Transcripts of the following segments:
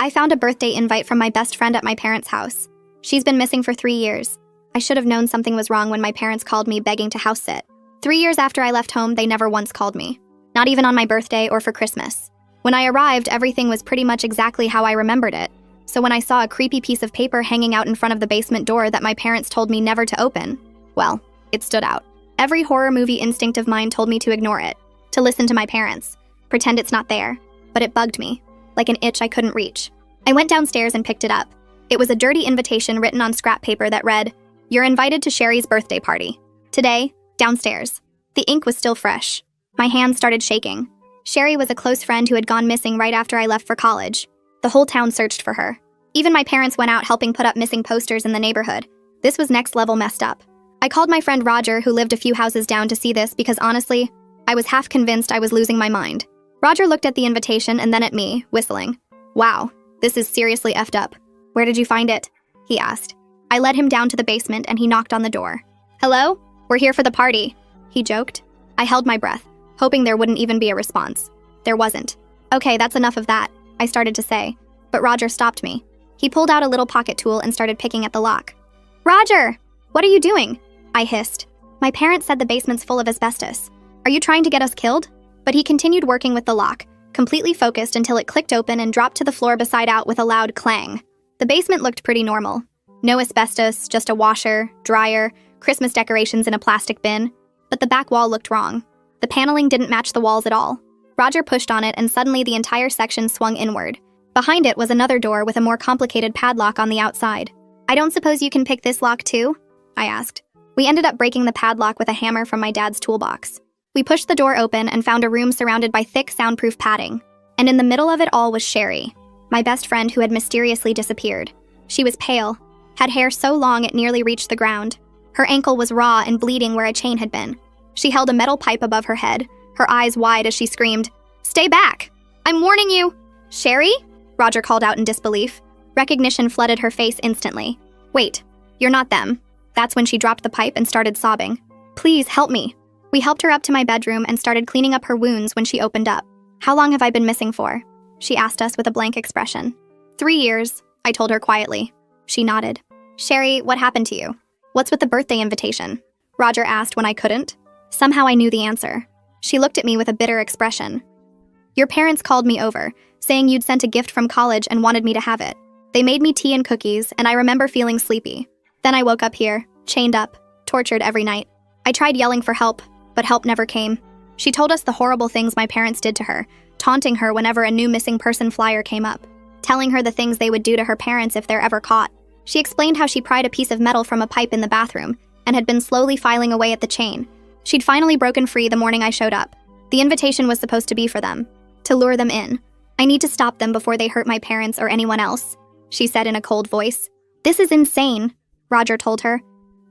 I found a birthday invite from my best friend at my parents' house. She's been missing for 3 years. I should have known something was wrong when my parents called me begging to house sit. 3 years after I left home, they never once called me. Not even on my birthday or for Christmas. When I arrived, everything was pretty much exactly how I remembered it. So when I saw a creepy piece of paper hanging out in front of the basement door that my parents told me never to open, well, it stood out. Every horror movie instinct of mine told me to ignore it, to listen to my parents, pretend it's not there. But it bugged me, like an itch I couldn't reach. I went downstairs and picked it up. It was a dirty invitation written on scrap paper that read, "You're invited to Sherry's birthday party. Today, downstairs." The ink was still fresh. My hands started shaking. Sherry was a close friend who had gone missing right after I left for college. The whole town searched for her. Even my parents went out helping put up missing posters in the neighborhood. This was next level messed up. I called my friend Roger, who lived a few houses down, to see this because honestly, I was half convinced I was losing my mind. Roger looked at the invitation and then at me, whistling. "Wow, this is seriously effed up. Where did you find it?" he asked. I led him down to the basement and he knocked on the door. "Hello? We're here for the party," he joked. I held my breath, hoping there wouldn't even be a response. There wasn't. "Okay, that's enough of that," I started to say, but Roger stopped me. He pulled out a little pocket tool and started picking at the lock. "Roger! What are you doing?" I hissed. "My parents said the basement's full of asbestos. Are you trying to get us killed?" But he continued working with the lock, completely focused until it clicked open and dropped to the floor beside out with a loud clang. The basement looked pretty normal. No asbestos, just a washer, dryer, Christmas decorations in a plastic bin. But the back wall looked wrong. The paneling didn't match the walls at all. Roger pushed on it and suddenly the entire section swung inward. Behind it was another door with a more complicated padlock on the outside. "I don't suppose you can pick this lock too?" I asked. We ended up breaking the padlock with a hammer from my dad's toolbox. We pushed the door open and found a room surrounded by thick, soundproof padding. And in the middle of it all was Sherry, my best friend who had mysteriously disappeared. She was pale, had hair so long it nearly reached the ground. Her ankle was raw and bleeding where a chain had been. She held a metal pipe above her head, her eyes wide as she screamed, "Stay back! I'm warning you!" "Sherry?" Roger called out in disbelief. Recognition flooded her face instantly. "Wait, you're not them." That's when she dropped the pipe and started sobbing. "Please help me." We helped her up to my bedroom and started cleaning up her wounds when she opened up. "How long have I been missing for?" she asked us with a blank expression. 3 years, I told her quietly. She nodded. "Sherry, what happened to you? What's with the birthday invitation?" Roger asked when I couldn't. Somehow I knew the answer. She looked at me with a bitter expression. "Your parents called me over, saying you'd sent a gift from college and wanted me to have it. They made me tea and cookies, and I remember feeling sleepy. Then I woke up here, chained up, tortured every night. I tried yelling for help, but help never came. She told us the horrible things my parents did to her, taunting her whenever a new missing person flyer came up, telling her the things they would do to her parents if they're ever caught. She explained how she pried a piece of metal from a pipe in the bathroom and had been slowly filing away at the chain. She'd finally broken free the morning I showed up. The invitation was supposed to be for them, to lure them in. "I need to stop them before they hurt my parents or anyone else," she said in a cold voice. "This is insane," Roger told her.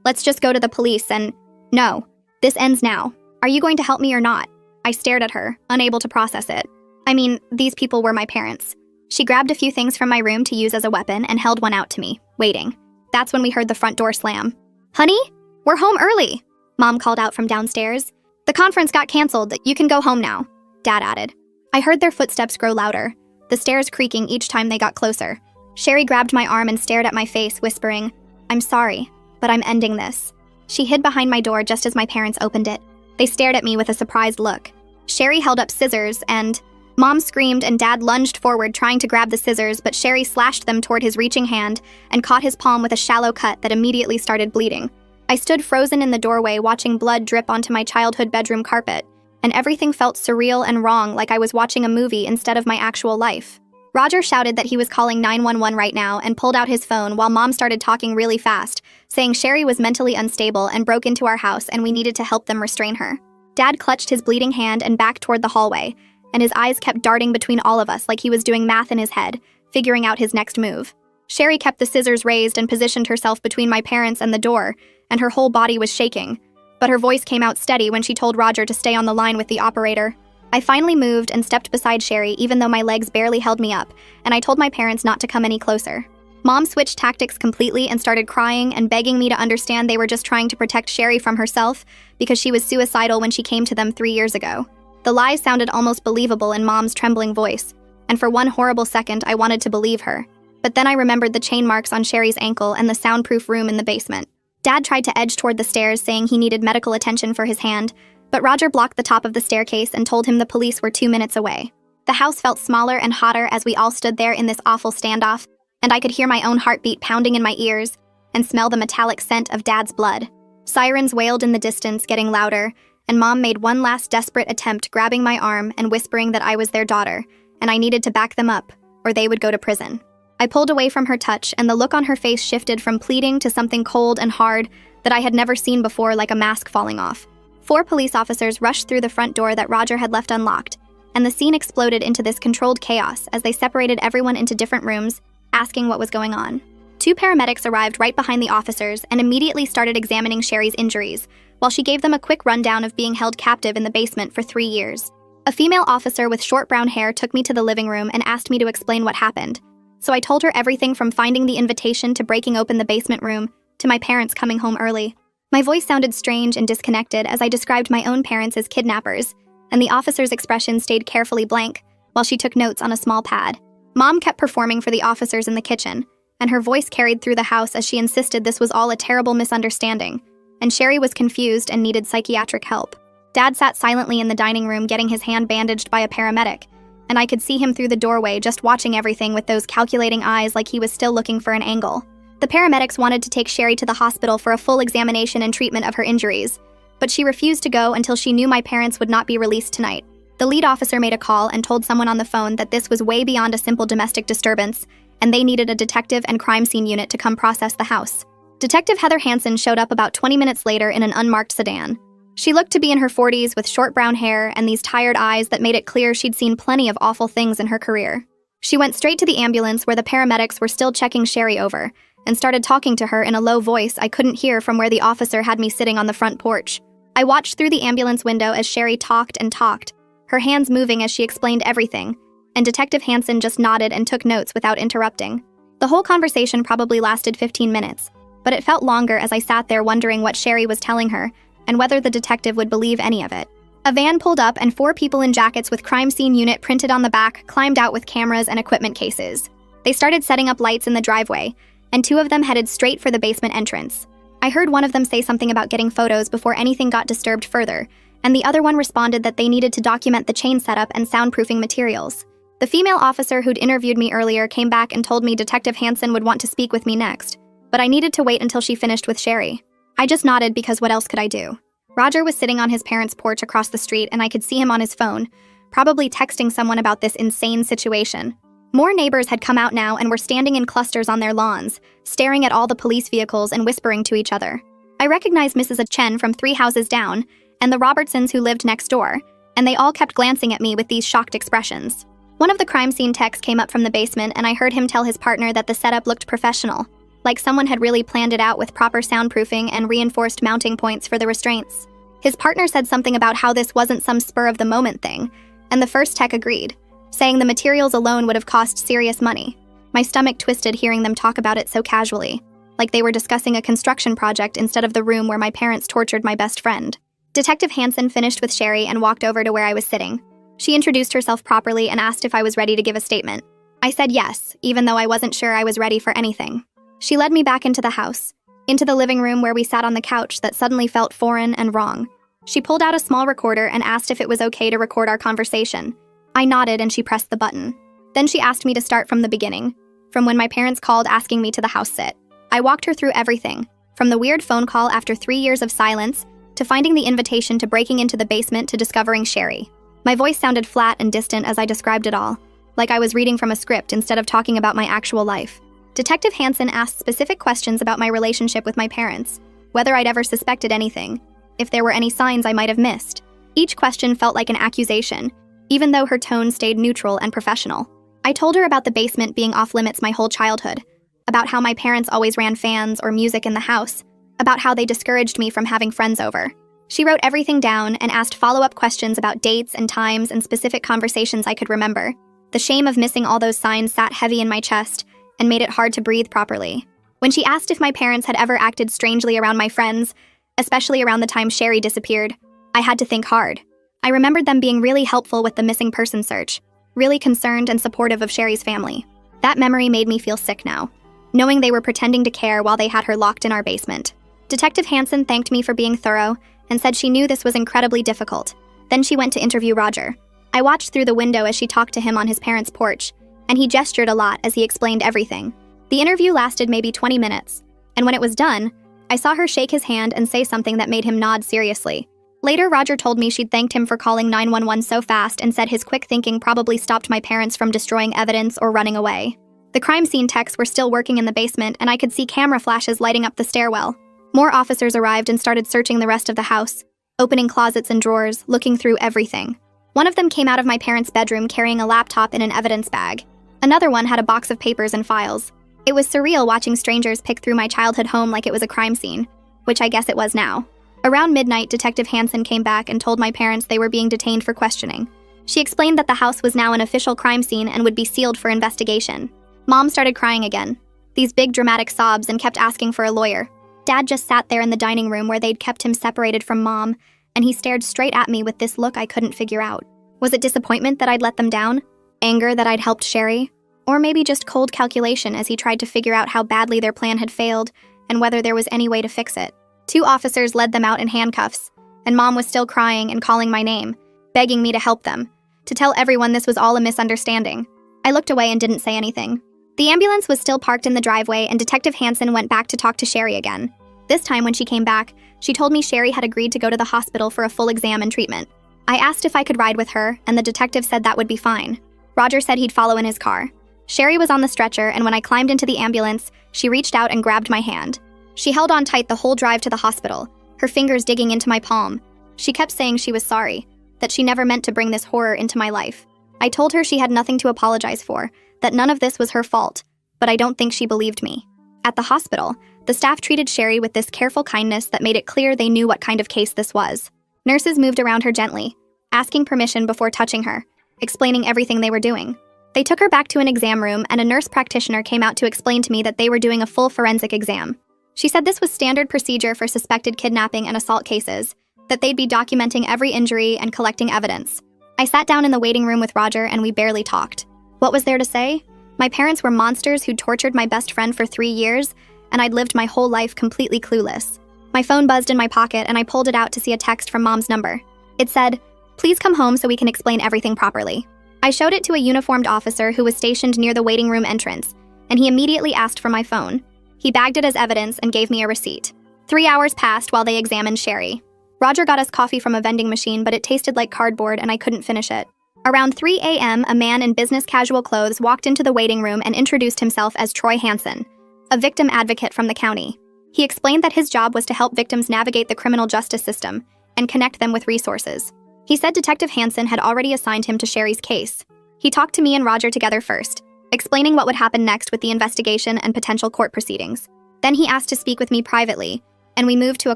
"Let's just go to the police and—" "No, this ends now. Are you going to help me or not?" I stared at her, unable to process it. I mean, these people were my parents. She grabbed a few things from my room to use as a weapon and held one out to me, waiting. That's when we heard the front door slam. "Honey, we're home early," Mom called out from downstairs. "The conference got canceled. You can go home now," Dad added. I heard their footsteps grow louder, the stairs creaking each time they got closer. Sherry grabbed my arm and stared at my face, whispering, "I'm sorry, but I'm ending this." She hid behind my door just as my parents opened it. They stared at me with a surprised look. Sherry held up scissors and... Mom screamed and Dad lunged forward trying to grab the scissors, but Sherry slashed them toward his reaching hand and caught his palm with a shallow cut that immediately started bleeding. I stood frozen in the doorway watching blood drip onto my childhood bedroom carpet, and everything felt surreal and wrong, like I was watching a movie instead of my actual life. Roger shouted that he was calling 911 right now and pulled out his phone while Mom started talking really fast, saying Sherry was mentally unstable and broke into our house and we needed to help them restrain her. Dad clutched his bleeding hand and backed toward the hallway, and his eyes kept darting between all of us like he was doing math in his head, figuring out his next move. Sherry kept the scissors raised and positioned herself between my parents and the door, and her whole body was shaking. But her voice came out steady when she told Roger to stay on the line with the operator. I finally moved and stepped beside Sherry even though my legs barely held me up, and I told my parents not to come any closer. Mom switched tactics completely and started crying and begging me to understand they were just trying to protect Sherry from herself because she was suicidal when she came to them 3 years ago. The lies sounded almost believable in Mom's trembling voice, and for one horrible second I wanted to believe her. But then I remembered the chain marks on Sherry's ankle and the soundproof room in the basement. Dad tried to edge toward the stairs, saying he needed medical attention for his hand, but Roger blocked the top of the staircase and told him the police were 2 minutes away. The house felt smaller and hotter as we all stood there in this awful standoff, and I could hear my own heartbeat pounding in my ears and smell the metallic scent of Dad's blood. Sirens wailed in the distance, getting louder, and Mom made one last desperate attempt, grabbing my arm and whispering that I was their daughter, and I needed to back them up, or they would go to prison. I pulled away from her touch, and the look on her face shifted from pleading to something cold and hard that I had never seen before, like a mask falling off. 4 police officers rushed through the front door that Roger had left unlocked, and the scene exploded into this controlled chaos as they separated everyone into different rooms, asking what was going on. 2 paramedics arrived right behind the officers and immediately started examining Sherry's injuries, while she gave them a quick rundown of being held captive in the basement for 3 years. A female officer with short brown hair took me to the living room and asked me to explain what happened. So I told her everything from finding the invitation to breaking open the basement room to my parents coming home early. My voice sounded strange and disconnected as I described my own parents as kidnappers, and the officer's expression stayed carefully blank while she took notes on a small pad. Mom kept performing for the officers in the kitchen, and her voice carried through the house as she insisted this was all a terrible misunderstanding, and Sherry was confused and needed psychiatric help. Dad sat silently in the dining room getting his hand bandaged by a paramedic, and I could see him through the doorway just watching everything with those calculating eyes like he was still looking for an angle. The paramedics wanted to take Sherry to the hospital for a full examination and treatment of her injuries, but she refused to go until she knew my parents would not be released tonight. The lead officer made a call and told someone on the phone that this was way beyond a simple domestic disturbance, and they needed a detective and crime scene unit to come process the house. Detective Heather Hansen showed up about 20 minutes later in an unmarked sedan. She looked to be in her 40s with short brown hair and these tired eyes that made it clear she'd seen plenty of awful things in her career. She went straight to the ambulance where the paramedics were still checking Sherry over and started talking to her in a low voice I couldn't hear from where the officer had me sitting on the front porch. I watched through the ambulance window as Sherry talked and talked, her hands moving as she explained everything, and Detective Hansen just nodded and took notes without interrupting. The whole conversation probably lasted 15 minutes, but it felt longer as I sat there wondering what Sherry was telling her and whether the detective would believe any of it. A van pulled up and 4 people in jackets with crime scene unit printed on the back climbed out with cameras and equipment cases. They started setting up lights in the driveway, and 2 of them headed straight for the basement entrance. I heard one of them say something about getting photos before anything got disturbed further, and the other one responded that they needed to document the chain setup and soundproofing materials. The female officer who'd interviewed me earlier came back and told me Detective Hansen would want to speak with me next, but I needed to wait until she finished with Sherry. I just nodded because what else could I do? Roger was sitting on his parents' porch across the street and I could see him on his phone, probably texting someone about this insane situation. More neighbors had come out now and were standing in clusters on their lawns, staring at all the police vehicles and whispering to each other. I recognized Mrs. Chen from 3 houses down, and the Robertsons who lived next door, and they all kept glancing at me with these shocked expressions. One of the crime scene techs came up from the basement and I heard him tell his partner that the setup looked professional, like someone had really planned it out with proper soundproofing and reinforced mounting points for the restraints. His partner said something about how this wasn't some spur-of-the-moment thing, and the first tech agreed, saying the materials alone would have cost serious money. My stomach twisted hearing them talk about it so casually, like they were discussing a construction project instead of the room where my parents tortured my best friend. Detective Hansen finished with Sherry and walked over to where I was sitting. She introduced herself properly and asked if I was ready to give a statement. I said yes, even though I wasn't sure I was ready for anything. She led me back into the house, into the living room where we sat on the couch that suddenly felt foreign and wrong. She pulled out a small recorder and asked if it was okay to record our conversation. I nodded and she pressed the button. Then she asked me to start from the beginning, from when my parents called asking me to the house sit. I walked her through everything, from the weird phone call after 3 years of silence, to finding the invitation to breaking into the basement to discovering Sherry. My voice sounded flat and distant as I described it all, like I was reading from a script instead of talking about my actual life. Detective Hansen asked specific questions about my relationship with my parents, whether I'd ever suspected anything, if there were any signs I might have missed. Each question felt like an accusation, even though her tone stayed neutral and professional. I told her about the basement being off-limits my whole childhood, about how my parents always ran fans or music in the house, about how they discouraged me from having friends over. She wrote everything down and asked follow-up questions about dates and times and specific conversations I could remember. The shame of missing all those signs sat heavy in my chest and made it hard to breathe properly. When she asked if my parents had ever acted strangely around my friends, especially around the time Sherry disappeared, I had to think hard. I remembered them being really helpful with the missing person search, really concerned and supportive of Sherry's family. That memory made me feel sick now, knowing they were pretending to care while they had her locked in our basement. Detective Hansen thanked me for being thorough and said she knew this was incredibly difficult. Then she went to interview Roger. I watched through the window as she talked to him on his parents' porch, and he gestured a lot as he explained everything. The interview lasted maybe 20 minutes, and when it was done, I saw her shake his hand and say something that made him nod seriously. Later, Roger told me she'd thanked him for calling 911 so fast and said his quick thinking probably stopped my parents from destroying evidence or running away. The crime scene techs were still working in the basement, and I could see camera flashes lighting up the stairwell. More officers arrived and started searching the rest of the house, opening closets and drawers, looking through everything. One of them came out of my parents' bedroom carrying a laptop in an evidence bag. Another one had a box of papers and files. It was surreal watching strangers pick through my childhood home like it was a crime scene, which I guess it was now. Around midnight, Detective Hansen came back and told my parents they were being detained for questioning. She explained that the house was now an official crime scene and would be sealed for investigation. Mom started crying again, these big dramatic sobs, and kept asking for a lawyer. Dad just sat there in the dining room where they'd kept him separated from Mom, and he stared straight at me with this look I couldn't figure out. Was it disappointment that I'd let them down? Anger that I'd helped Sherry? Or maybe just cold calculation as he tried to figure out how badly their plan had failed and whether there was any way to fix it. 2 officers led them out in handcuffs, and Mom was still crying and calling my name, begging me to help them, to tell everyone this was all a misunderstanding. I looked away and didn't say anything. The ambulance was still parked in the driveway, and Detective Hansen went back to talk to Sherry again. This time when she came back, she told me Sherry had agreed to go to the hospital for a full exam and treatment. I asked if I could ride with her, and the detective said that would be fine. Roger said he'd follow in his car. Sherry was on the stretcher, and when I climbed into the ambulance, she reached out and grabbed my hand. She held on tight the whole drive to the hospital, her fingers digging into my palm. She kept saying she was sorry, that she never meant to bring this horror into my life. I told her she had nothing to apologize for, that none of this was her fault, but I don't think she believed me. At the hospital, the staff treated Sherry with this careful kindness that made it clear they knew what kind of case this was. Nurses moved around her gently, asking permission before touching her, explaining everything they were doing. They took her back to an exam room, and a nurse practitioner came out to explain to me that they were doing a full forensic exam. She said this was standard procedure for suspected kidnapping and assault cases, that they'd be documenting every injury and collecting evidence. I sat down in the waiting room with Roger, and we barely talked. What was there to say? My parents were monsters who tortured my best friend for 3 years, and I'd lived my whole life completely clueless. My phone buzzed in my pocket, and I pulled it out to see a text from Mom's number. It said, "Please come home so we can explain everything properly." I showed it to a uniformed officer who was stationed near the waiting room entrance, and he immediately asked for my phone. He bagged it as evidence and gave me a receipt. 3 hours passed while they examined Sherry. Roger got us coffee from a vending machine, but it tasted like cardboard and I couldn't finish it. Around 3 a.m., a man in business casual clothes walked into the waiting room and introduced himself as Troy Hansen, a victim advocate from the county. He explained that his job was to help victims navigate the criminal justice system and connect them with resources. He said Detective Hansen had already assigned him to Sherry's case. He talked to me and Roger together first, explaining what would happen next with the investigation and potential court proceedings. Then he asked to speak with me privately, and we moved to a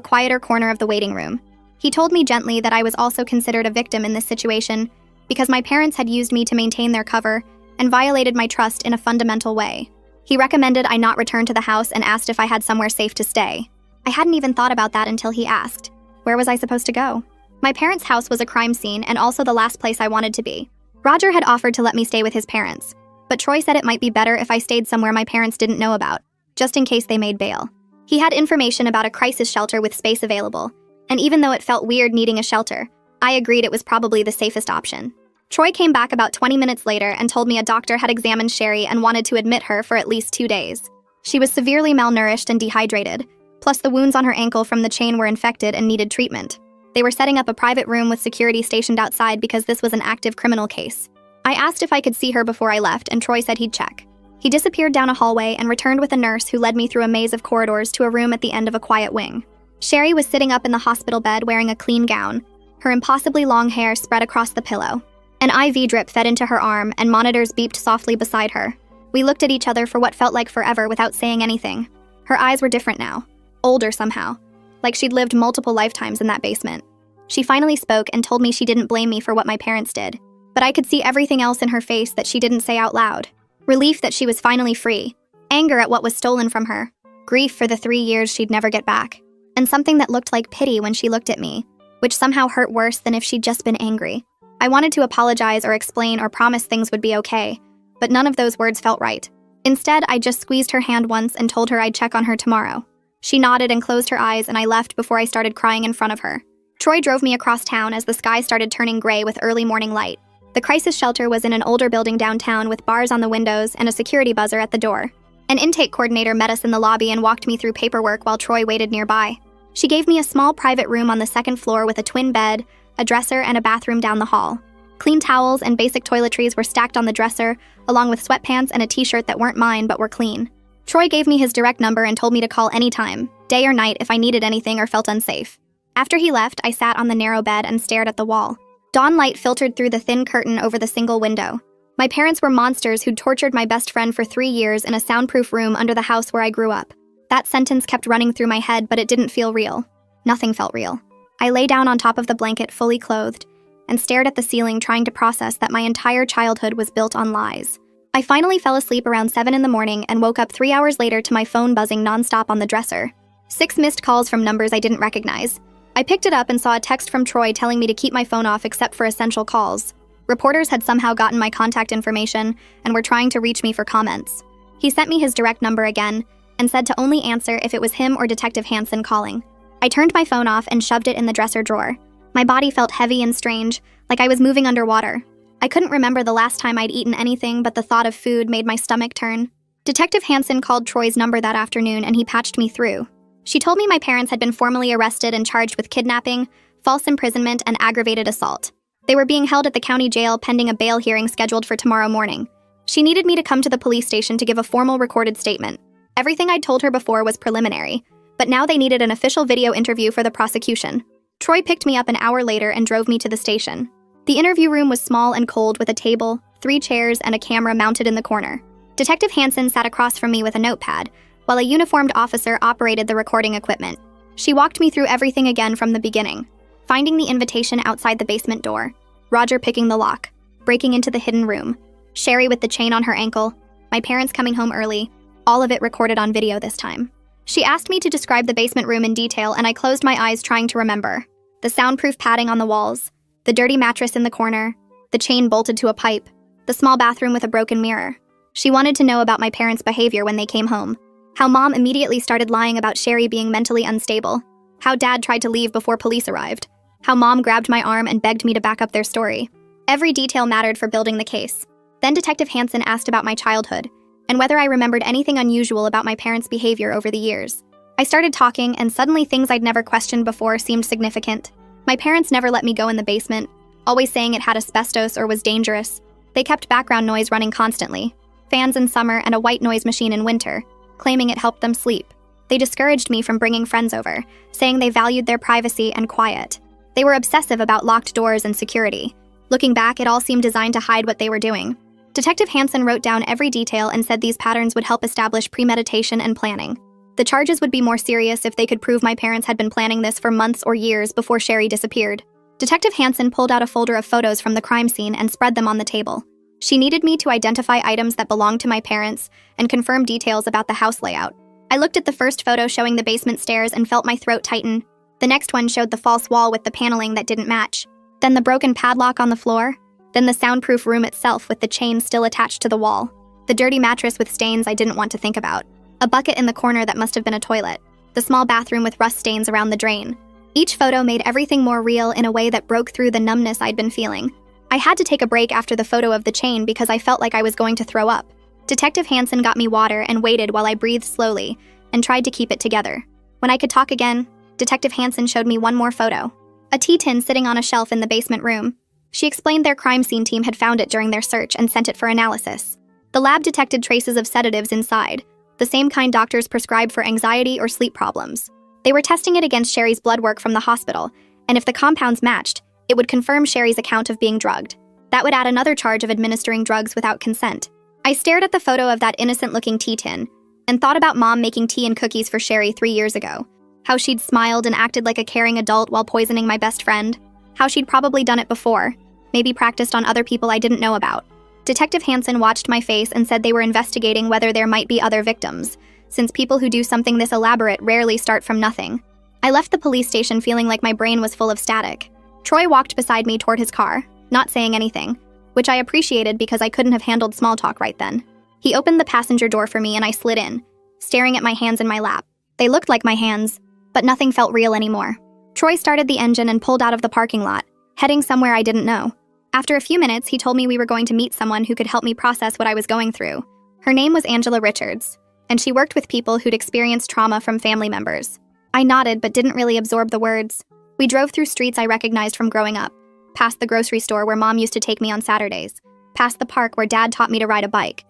quieter corner of the waiting room. He told me gently that I was also considered a victim in this situation because my parents had used me to maintain their cover and violated my trust in a fundamental way. He recommended I not return to the house and asked if I had somewhere safe to stay. I hadn't even thought about that until he asked. Where was I supposed to go? My parents' house was a crime scene and also the last place I wanted to be. Roger had offered to let me stay with his parents, but Troy said it might be better if I stayed somewhere my parents didn't know about, just in case they made bail. He had information about a crisis shelter with space available, and even though it felt weird needing a shelter, I agreed it was probably the safest option. Troy came back about 20 minutes later and told me a doctor had examined Sherry and wanted to admit her for at least 2 days. She was severely malnourished and dehydrated, plus the wounds on her ankle from the chain were infected and needed treatment. They were setting up a private room with security stationed outside because this was an active criminal case. I asked if I could see her before I left, and Troy said he'd check. He disappeared down a hallway and returned with a nurse who led me through a maze of corridors to a room at the end of a quiet wing. Sherry was sitting up in the hospital bed wearing a clean gown, her impossibly long hair spread across the pillow. An IV drip fed into her arm, and monitors beeped softly beside her. We looked at each other for what felt like forever without saying anything. Her eyes were different now, older somehow, like she'd lived multiple lifetimes in that basement. She finally spoke and told me she didn't blame me for what my parents did, but I could see everything else in her face that she didn't say out loud. Relief that she was finally free, anger at what was stolen from her, grief for the 3 years she'd never get back, and something that looked like pity when she looked at me, which somehow hurt worse than if she'd just been angry. I wanted to apologize or explain or promise things would be okay, but none of those words felt right. Instead, I just squeezed her hand once and told her I'd check on her tomorrow. She nodded and closed her eyes, and I left before I started crying in front of her. Troy drove me across town as the sky started turning gray with early morning light. The crisis shelter was in an older building downtown with bars on the windows and a security buzzer at the door. An intake coordinator met us in the lobby and walked me through paperwork while Troy waited nearby. She gave me a small private room on the second floor with a twin bed, a dresser, and a bathroom down the hall. Clean towels and basic toiletries were stacked on the dresser, along with sweatpants and a t-shirt that weren't mine but were clean. Troy gave me his direct number and told me to call anytime, day or night, if I needed anything or felt unsafe. After he left, I sat on the narrow bed and stared at the wall. Dawn light filtered through the thin curtain over the single window. My parents were monsters who'd tortured my best friend for 3 years in a soundproof room under the house where I grew up. That sentence kept running through my head, but it didn't feel real. Nothing felt real. I lay down on top of the blanket, fully clothed, and stared at the ceiling, trying to process that my entire childhood was built on lies. I finally fell asleep around 7 in the morning and woke up 3 hours later to my phone buzzing nonstop on the dresser. 6 missed calls from numbers I didn't recognize. I picked it up and saw a text from Troy telling me to keep my phone off except for essential calls. Reporters had somehow gotten my contact information and were trying to reach me for comments. He sent me his direct number again and said to only answer if it was him or Detective Hansen calling. I turned my phone off and shoved it in the dresser drawer. My body felt heavy and strange, like I was moving underwater. I couldn't remember the last time I'd eaten anything, but the thought of food made my stomach turn. Detective Hansen called Troy's number that afternoon and he patched me through. She told me my parents had been formally arrested and charged with kidnapping, false imprisonment, and aggravated assault. They were being held at the county jail pending a bail hearing scheduled for tomorrow morning. She needed me to come to the police station to give a formal recorded statement. Everything I'd told her before was preliminary, but now they needed an official video interview for the prosecution. Troy picked me up an hour later and drove me to the station. The interview room was small and cold with a table, 3 chairs, and a camera mounted in the corner. Detective Hansen sat across from me with a notepad, while a uniformed officer operated the recording equipment. She walked me through everything again from the beginning. Finding the invitation outside the basement door, Roger picking the lock, breaking into the hidden room, Sherry with the chain on her ankle, my parents coming home early, all of it recorded on video this time. She asked me to describe the basement room in detail, and I closed my eyes trying to remember. The soundproof padding on the walls, the dirty mattress in the corner, the chain bolted to a pipe, the small bathroom with a broken mirror. She wanted to know about my parents' behavior when they came home, how Mom immediately started lying about Sherry being mentally unstable, how Dad tried to leave before police arrived, how Mom grabbed my arm and begged me to back up their story. Every detail mattered for building the case. Then Detective Hansen asked about my childhood, and whether I remembered anything unusual about my parents' behavior over the years. I started talking, and suddenly things I'd never questioned before seemed significant. My parents never let me go in the basement, always saying it had asbestos or was dangerous. They kept background noise running constantly, fans in summer and a white noise machine in winter, claiming it helped them sleep. They discouraged me from bringing friends over, saying they valued their privacy and quiet. They were obsessive about locked doors and security. Looking back, it all seemed designed to hide what they were doing. Detective Hansen wrote down every detail and said these patterns would help establish premeditation and planning. The charges would be more serious if they could prove my parents had been planning this for months or years before Sherry disappeared. Detective Hansen pulled out a folder of photos from the crime scene and spread them on the table. She needed me to identify items that belonged to my parents and confirm details about the house layout. I looked at the first photo showing the basement stairs and felt my throat tighten. The next one showed the false wall with the paneling that didn't match. Then the broken padlock on the floor. Then the soundproof room itself with the chain still attached to the wall. The dirty mattress with stains I didn't want to think about. A bucket in the corner that must have been a toilet. The small bathroom with rust stains around the drain. Each photo made everything more real in a way that broke through the numbness I'd been feeling. I had to take a break after the photo of the chain because I felt like I was going to throw up. Detective Hansen got me water and waited while I breathed slowly and tried to keep it together. When I could talk again, Detective Hansen showed me one more photo. A tea tin sitting on a shelf in the basement room. She explained their crime scene team had found it during their search and sent it for analysis. The lab detected traces of sedatives inside, the same kind doctors prescribe for anxiety or sleep problems. They were testing it against Sherry's blood work from the hospital, and if the compounds matched, it would confirm Sherry's account of being drugged. That would add another charge of administering drugs without consent. I stared at the photo of that innocent-looking tea tin and thought about Mom making tea and cookies for Sherry 3 years ago. How she'd smiled and acted like a caring adult while poisoning my best friend. How she'd probably done it before, maybe practiced on other people I didn't know about. Detective Hansen watched my face and said they were investigating whether there might be other victims, since people who do something this elaborate rarely start from nothing. I left the police station feeling like my brain was full of static. Troy walked beside me toward his car, not saying anything, which I appreciated because I couldn't have handled small talk right then. He opened the passenger door for me and I slid in, staring at my hands in my lap. They looked like my hands, but nothing felt real anymore. Troy started the engine and pulled out of the parking lot, heading somewhere I didn't know. After a few minutes, he told me we were going to meet someone who could help me process what I was going through. Her name was Angela Richards, and she worked with people who'd experienced trauma from family members. I nodded but didn't really absorb the words. We drove through streets I recognized from growing up, past the grocery store where Mom used to take me on Saturdays, past the park where Dad taught me to ride a bike.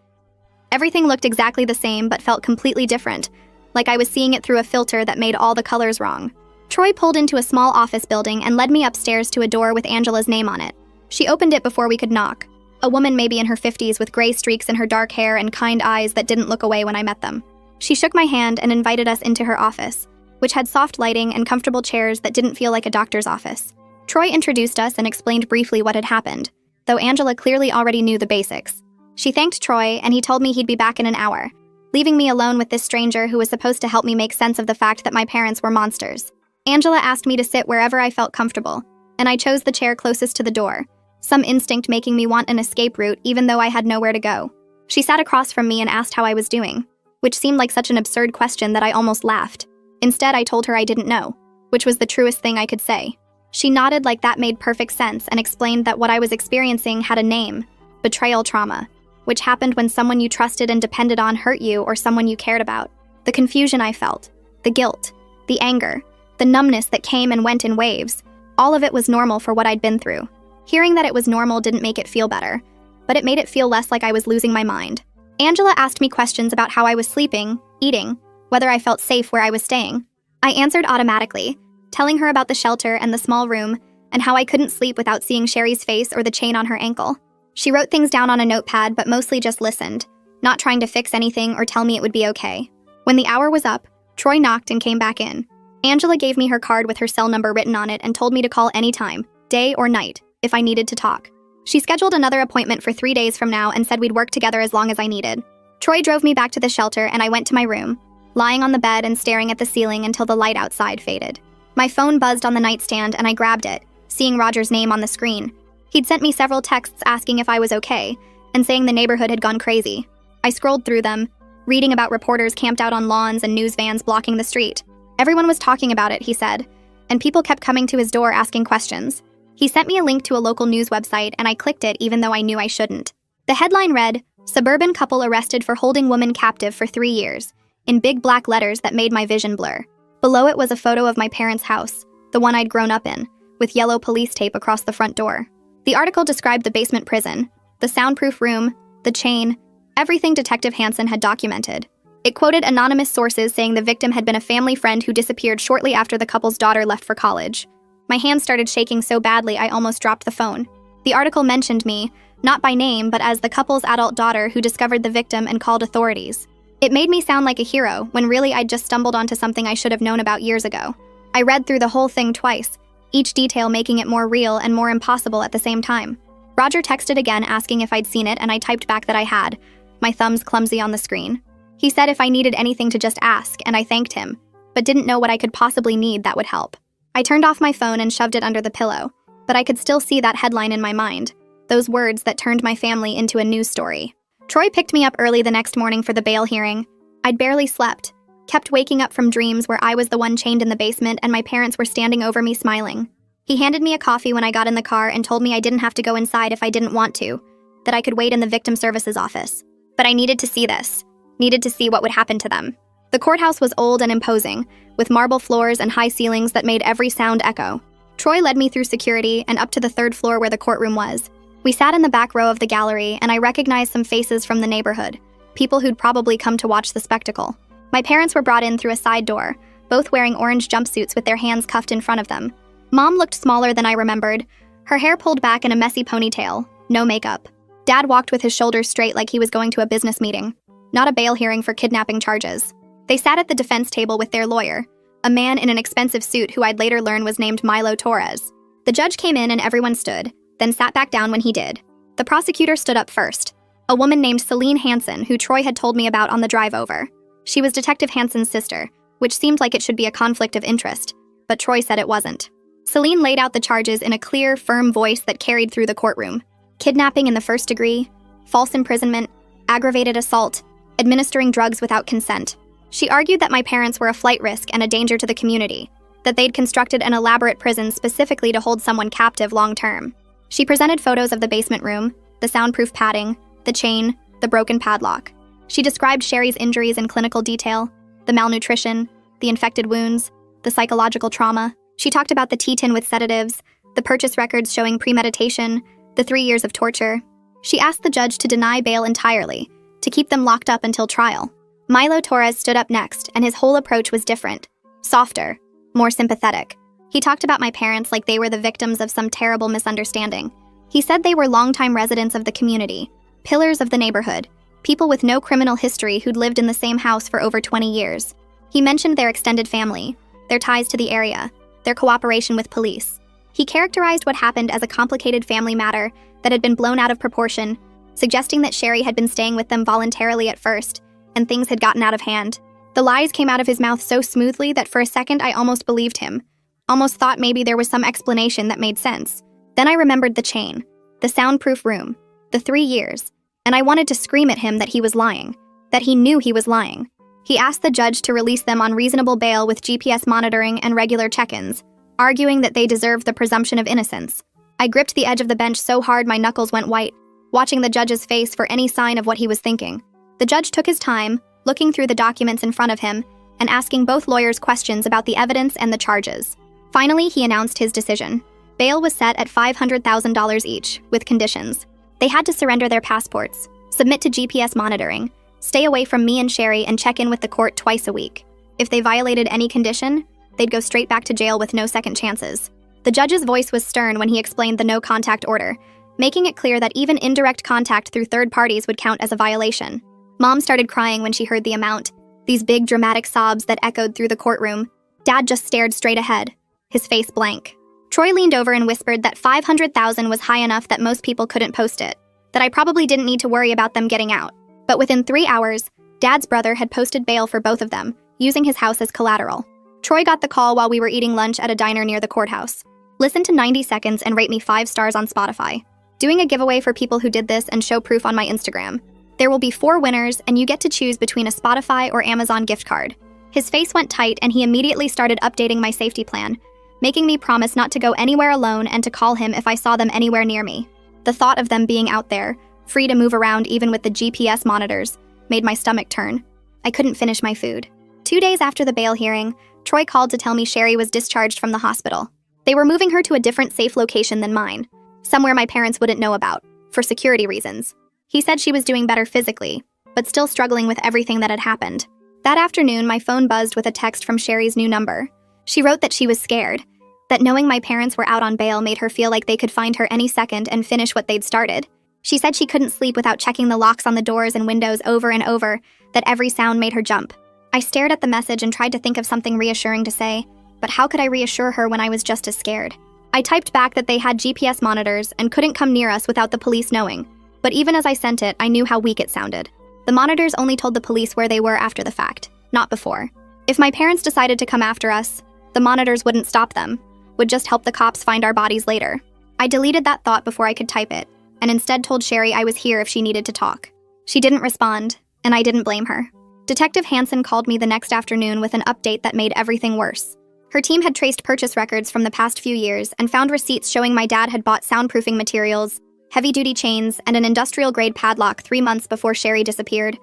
Everything looked exactly the same but felt completely different, like I was seeing it through a filter that made all the colors wrong. Troy pulled into a small office building and led me upstairs to a door with Angela's name on it. She opened it before we could knock, a woman maybe in her 50s with gray streaks in her dark hair and kind eyes that didn't look away when I met them. She shook my hand and invited us into her office, which had soft lighting and comfortable chairs that didn't feel like a doctor's office. Troy introduced us and explained briefly what had happened, though Angela clearly already knew the basics. She thanked Troy, and he told me he'd be back in an hour, leaving me alone with this stranger who was supposed to help me make sense of the fact that my parents were monsters. Angela asked me to sit wherever I felt comfortable, and I chose the chair closest to the door, some instinct making me want an escape route even though I had nowhere to go. She sat across from me and asked how I was doing, which seemed like such an absurd question that I almost laughed. Instead, I told her I didn't know, which was the truest thing I could say. She nodded like that made perfect sense and explained that what I was experiencing had a name: betrayal trauma, which happened when someone you trusted and depended on hurt you or someone you cared about. The confusion I felt, the guilt, the anger, the numbness that came and went in waves, all of it was normal for what I'd been through. Hearing that it was normal didn't make it feel better, but it made it feel less like I was losing my mind. Angela asked me questions about how I was sleeping, eating, whether I felt safe where I was staying. I answered automatically, telling her about the shelter and the small room, and how I couldn't sleep without seeing Sherry's face or the chain on her ankle. She wrote things down on a notepad but mostly just listened, not trying to fix anything or tell me it would be okay. When the hour was up, Troy knocked and came back in. Angela gave me her card with her cell number written on it and told me to call anytime, day or night, if I needed to talk. She scheduled another appointment for 3 days from now and said we'd work together as long as I needed. Troy drove me back to the shelter and I went to my room, lying on the bed and staring at the ceiling until the light outside faded. My phone buzzed on the nightstand and I grabbed it, seeing Roger's name on the screen. He'd sent me several texts asking if I was okay, and saying the neighborhood had gone crazy. I scrolled through them, reading about reporters camped out on lawns and news vans blocking the street. Everyone was talking about it, he said, and people kept coming to his door asking questions. He sent me a link to a local news website and I clicked it even though I knew I shouldn't. The headline read, "Suburban couple arrested for holding woman captive for 3 years," in big black letters that made my vision blur. Below it was a photo of my parents' house, the one I'd grown up in, with yellow police tape across the front door. The article described the basement prison, the soundproof room, the chain, everything Detective Hansen had documented. It quoted anonymous sources saying the victim had been a family friend who disappeared shortly after the couple's daughter left for college. My hands started shaking so badly I almost dropped the phone. The article mentioned me, not by name, but as the couple's adult daughter who discovered the victim and called authorities. It made me sound like a hero, when really I'd just stumbled onto something I should have known about years ago. I read through the whole thing twice, each detail making it more real and more impossible at the same time. Roger texted again asking if I'd seen it and I typed back that I had, my thumbs clumsy on the screen. He said if I needed anything to just ask, and I thanked him, but didn't know what I could possibly need that would help. I turned off my phone and shoved it under the pillow, but I could still see that headline in my mind, those words that turned my family into a news story. Troy picked me up early the next morning for the bail hearing. I'd barely slept, kept waking up from dreams where I was the one chained in the basement and my parents were standing over me smiling. He handed me a coffee when I got in the car and told me I didn't have to go inside if I didn't want to, that I could wait in the victim services office. But I needed to see this, needed to see what would happen to them. The courthouse was old and imposing, with marble floors and high ceilings that made every sound echo. Troy led me through security and up to the 3rd floor where the courtroom was. We sat in the back row of the gallery and I recognized some faces from the neighborhood, people who'd probably come to watch the spectacle. My parents were brought in through a side door, both wearing orange jumpsuits with their hands cuffed in front of them. Mom looked smaller than I remembered, her hair pulled back in a messy ponytail, no makeup. Dad walked with his shoulders straight like he was going to a business meeting, not a bail hearing for kidnapping charges. They sat at the defense table with their lawyer, a man in an expensive suit who I'd later learn was named Milo Torres. The judge came in and everyone stood, then sat back down when he did. The prosecutor stood up first, a woman named Celine Hansen who Troy had told me about on the drive over. She was Detective Hansen's sister, which seemed like it should be a conflict of interest, but Troy said it wasn't. Celine laid out the charges in a clear, firm voice that carried through the courtroom. Kidnapping in the first degree, false imprisonment, aggravated assault, administering drugs without consent. She argued that my parents were a flight risk and a danger to the community, that they'd constructed an elaborate prison specifically to hold someone captive long-term. She presented photos of the basement room, the soundproof padding, the chain, the broken padlock. She described Sherry's injuries in clinical detail, the malnutrition, the infected wounds, the psychological trauma. She talked about the tea tin with sedatives, the purchase records showing premeditation, the 3 years of torture. She asked the judge to deny bail entirely, to keep them locked up until trial. Milo Torres stood up next, and his whole approach was different, softer, more sympathetic. He talked about my parents like they were the victims of some terrible misunderstanding. He said they were longtime residents of the community, pillars of the neighborhood, people with no criminal history who'd lived in the same house for over 20 years. He mentioned their extended family, their ties to the area, their cooperation with police. He characterized what happened as a complicated family matter that had been blown out of proportion, suggesting that Sherry had been staying with them voluntarily at first, and things had gotten out of hand. The lies came out of his mouth so smoothly that for a second I almost believed him, almost thought maybe there was some explanation that made sense. Then I remembered the chain, the soundproof room, the 3 years, and I wanted to scream at him that he was lying, that he knew he was lying. He asked the judge to release them on reasonable bail with GPS monitoring and regular check-ins, arguing that they deserved the presumption of innocence. I gripped the edge of the bench so hard my knuckles went white, watching the judge's face for any sign of what he was thinking. The judge took his time, looking through the documents in front of him and asking both lawyers questions about the evidence and the charges. Finally, he announced his decision. Bail was set at $500,000 each, with conditions. They had to surrender their passports, submit to GPS monitoring, stay away from me and Sherry, and check in with the court twice a week. If they violated any condition, they'd go straight back to jail with no second chances. The judge's voice was stern when he explained the no-contact order, making it clear that even indirect contact through third parties would count as a violation. Mom started crying when she heard the amount, these big dramatic sobs that echoed through the courtroom. Dad just stared straight ahead, his face blank. Troy leaned over and whispered that $500,000 was high enough that most people couldn't post it, that I probably didn't need to worry about them getting out. But within 3 hours, Dad's brother had posted bail for both of them, using his house as collateral. Troy got the call while we were eating lunch at a diner near the courthouse. Listen to 90 Seconds and rate me 5 stars on Spotify. Doing a giveaway for people who did this and show proof on my Instagram. There will be 4 winners, and you get to choose between a Spotify or Amazon gift card. His face went tight, and he immediately started updating my safety plan, making me promise not to go anywhere alone and to call him if I saw them anywhere near me. The thought of them being out there, free to move around even with the GPS monitors, made my stomach turn. I couldn't finish my food. 2 days after the bail hearing, Troy called to tell me Sherry was discharged from the hospital. They were moving her to a different safe location than mine, somewhere my parents wouldn't know about, for security reasons. He said she was doing better physically, but still struggling with everything that had happened. That afternoon, my phone buzzed with a text from Sherry's new number. She wrote that she was scared, that knowing my parents were out on bail made her feel like they could find her any second and finish what they'd started. She said she couldn't sleep without checking the locks on the doors and windows over and over, that every sound made her jump. I stared at the message and tried to think of something reassuring to say, but how could I reassure her when I was just as scared? I typed back that they had GPS monitors and couldn't come near us without the police knowing, but even as I sent it, I knew how weak it sounded. The monitors only told the police where they were after the fact, not before. If my parents decided to come after us, the monitors wouldn't stop them, would just help the cops find our bodies later. I deleted that thought before I could type it, and instead told Sherry I was here if she needed to talk. She didn't respond, and I didn't blame her. Detective Hansen called me the next afternoon with an update that made everything worse. Her team had traced purchase records from the past few years and found receipts showing my dad had bought soundproofing materials, heavy-duty chains, and an industrial-grade padlock 3 months before Sherry disappeared.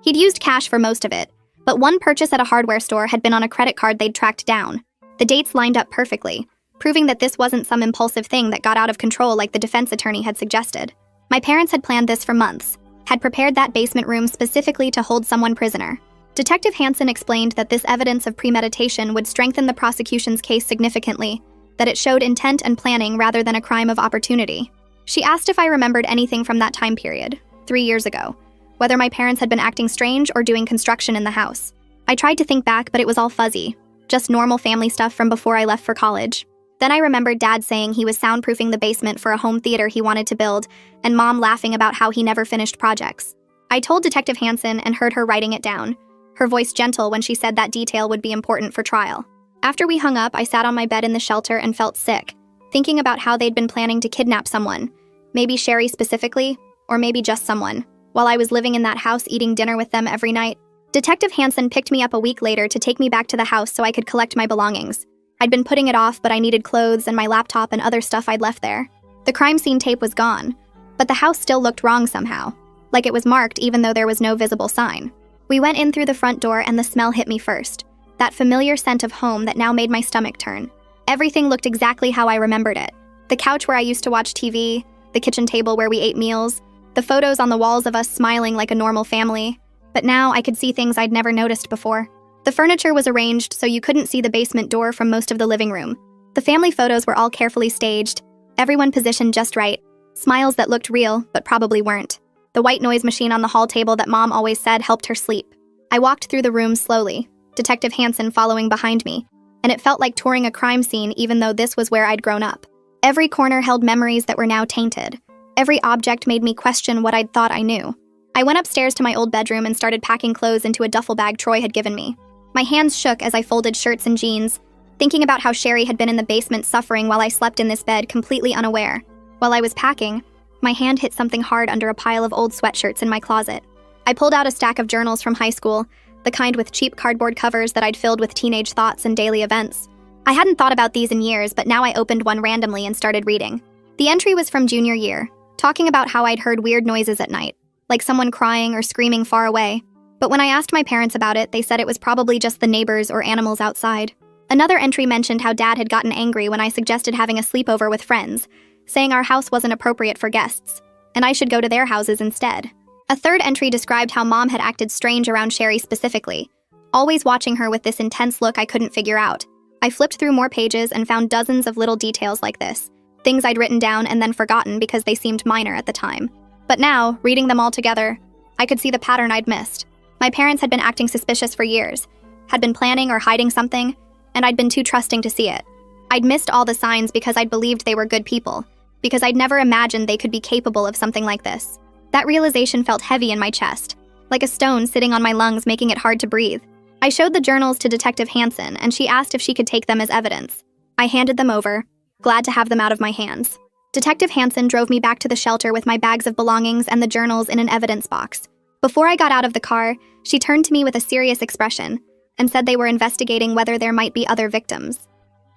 He'd used cash for most of it, but one purchase at a hardware store had been on a credit card they'd tracked down. The dates lined up perfectly, proving that this wasn't some impulsive thing that got out of control like the defense attorney had suggested. My parents had planned this for months, had prepared that basement room specifically to hold someone prisoner. Detective Hansen explained that this evidence of premeditation would strengthen the prosecution's case significantly, that it showed intent and planning rather than a crime of opportunity. She asked if I remembered anything from that time period, 3 years ago, whether my parents had been acting strange or doing construction in the house. I tried to think back, but it was all fuzzy, just normal family stuff from before I left for college. Then I remembered Dad saying he was soundproofing the basement for a home theater he wanted to build, and Mom laughing about how he never finished projects. I told Detective Hansen and heard her writing it down, her voice gentle when she said that detail would be important for trial. After we hung up, I sat on my bed in the shelter and felt sick, thinking about how they'd been planning to kidnap someone, maybe Sherry specifically, or maybe just someone, while I was living in that house eating dinner with them every night. Detective Hansen picked me up a week later to take me back to the house so I could collect my belongings. I'd been putting it off, but I needed clothes and my laptop and other stuff I'd left there. The crime scene tape was gone, but the house still looked wrong somehow, like it was marked even though there was no visible sign. We went in through the front door and the smell hit me first, that familiar scent of home that now made my stomach turn. Everything looked exactly how I remembered it. The couch where I used to watch TV, the kitchen table where we ate meals, the photos on the walls of us smiling like a normal family. But now I could see things I'd never noticed before. The furniture was arranged so you couldn't see the basement door from most of the living room. The family photos were all carefully staged, everyone positioned just right, smiles that looked real but probably weren't. The white noise machine on the hall table that Mom always said helped her sleep. I walked through the room slowly, Detective Hansen following behind me, and it felt like touring a crime scene even though this was where I'd grown up. Every corner held memories that were now tainted. Every object made me question what I'd thought I knew. I went upstairs to my old bedroom and started packing clothes into a duffel bag Troy had given me. My hands shook as I folded shirts and jeans, thinking about how Sherry had been in the basement suffering while I slept in this bed completely unaware. While I was packing, my hand hit something hard under a pile of old sweatshirts in my closet. I pulled out a stack of journals from high school, the kind with cheap cardboard covers that I'd filled with teenage thoughts and daily events. I hadn't thought about these in years, but now I opened one randomly and started reading. The entry was from junior year, talking about how I'd heard weird noises at night, like someone crying or screaming far away. But when I asked my parents about it, they said it was probably just the neighbors or animals outside. Another entry mentioned how Dad had gotten angry when I suggested having a sleepover with friends, saying our house wasn't appropriate for guests, and I should go to their houses instead. A third entry described how Mom had acted strange around Sherry specifically, always watching her with this intense look I couldn't figure out. I flipped through more pages and found dozens of little details like this, things I'd written down and then forgotten because they seemed minor at the time. But now, reading them all together, I could see the pattern I'd missed. My parents had been acting suspicious for years, had been planning or hiding something, and I'd been too trusting to see it. I'd missed all the signs because I'd believed they were good people, because I'd never imagined they could be capable of something like this. That realization felt heavy in my chest, like a stone sitting on my lungs making it hard to breathe. I showed the journals to Detective Hansen, and she asked if she could take them as evidence. I handed them over, glad to have them out of my hands. Detective Hansen drove me back to the shelter with my bags of belongings and the journals in an evidence box. Before I got out of the car, she turned to me with a serious expression and said they were investigating whether there might be other victims.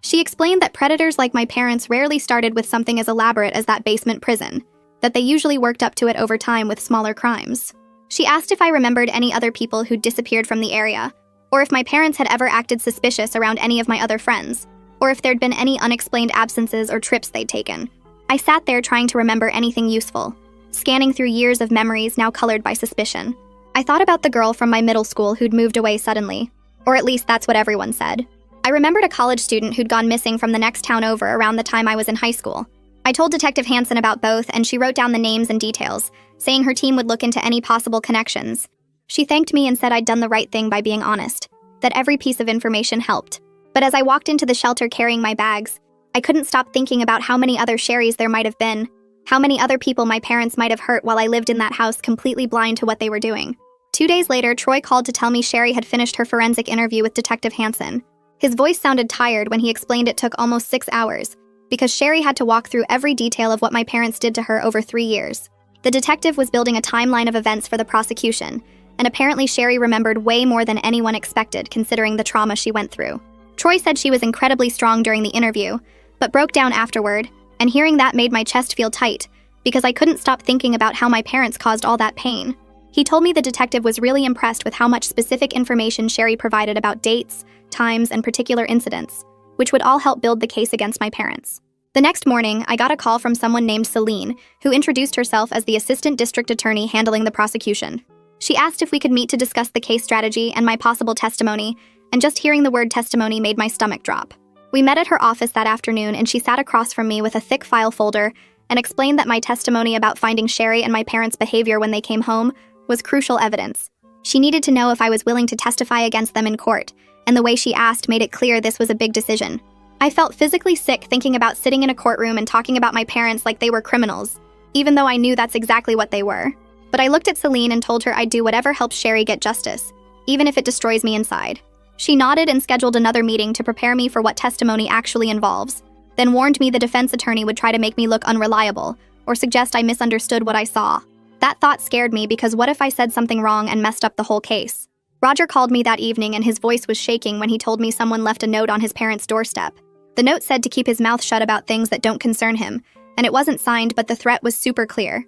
She explained that predators like my parents rarely started with something as elaborate as that basement prison, that they usually worked up to it over time with smaller crimes. She asked if I remembered any other people who'd disappeared from the area, or if my parents had ever acted suspicious around any of my other friends, or if there'd been any unexplained absences or trips they'd taken. I sat there trying to remember anything useful, scanning through years of memories now colored by suspicion. I thought about the girl from my middle school who'd moved away suddenly, or at least that's what everyone said. I remembered a college student who'd gone missing from the next town over around the time I was in high school. I told Detective Hansen about both, and she wrote down the names and details, saying her team would look into any possible connections. She thanked me and said I'd done the right thing by being honest, that every piece of information helped. But as I walked into the shelter carrying my bags, I couldn't stop thinking about how many other Sherrys there might have been, how many other people my parents might have hurt while I lived in that house completely blind to what they were doing. 2 days later, Troy called to tell me Sherry had finished her forensic interview with Detective Hansen. His voice sounded tired when he explained it took almost 6 hours, because Sherry had to walk through every detail of what my parents did to her over 3 years. The detective was building a timeline of events for the prosecution, and apparently Sherry remembered way more than anyone expected considering the trauma she went through. Troy said she was incredibly strong during the interview, but broke down afterward, and hearing that made my chest feel tight, because I couldn't stop thinking about how my parents caused all that pain. He told me the detective was really impressed with how much specific information Sherry provided about dates, times, and particular incidents, which would all help build the case against my parents. The next morning, I got a call from someone named Celine, who introduced herself as the assistant district attorney handling the prosecution. She asked if we could meet to discuss the case strategy and my possible testimony, and just hearing the word testimony made my stomach drop. We met at her office that afternoon, and she sat across from me with a thick file folder and explained that my testimony about finding Sherry and my parents' behavior when they came home was crucial evidence. She needed to know if I was willing to testify against them in court, and the way she asked made it clear this was a big decision. I felt physically sick thinking about sitting in a courtroom and talking about my parents like they were criminals, even though I knew that's exactly what they were. But I looked at Celine and told her I'd do whatever helps Sherry get justice, even if it destroys me inside. She nodded and scheduled another meeting to prepare me for what testimony actually involves, then warned me the defense attorney would try to make me look unreliable or suggest I misunderstood what I saw. That thought scared me because what if I said something wrong and messed up the whole case? Roger called me that evening and his voice was shaking when he told me someone left a note on his parents' doorstep. The note said to keep his mouth shut about things that don't concern him, and it wasn't signed, but the threat was super clear.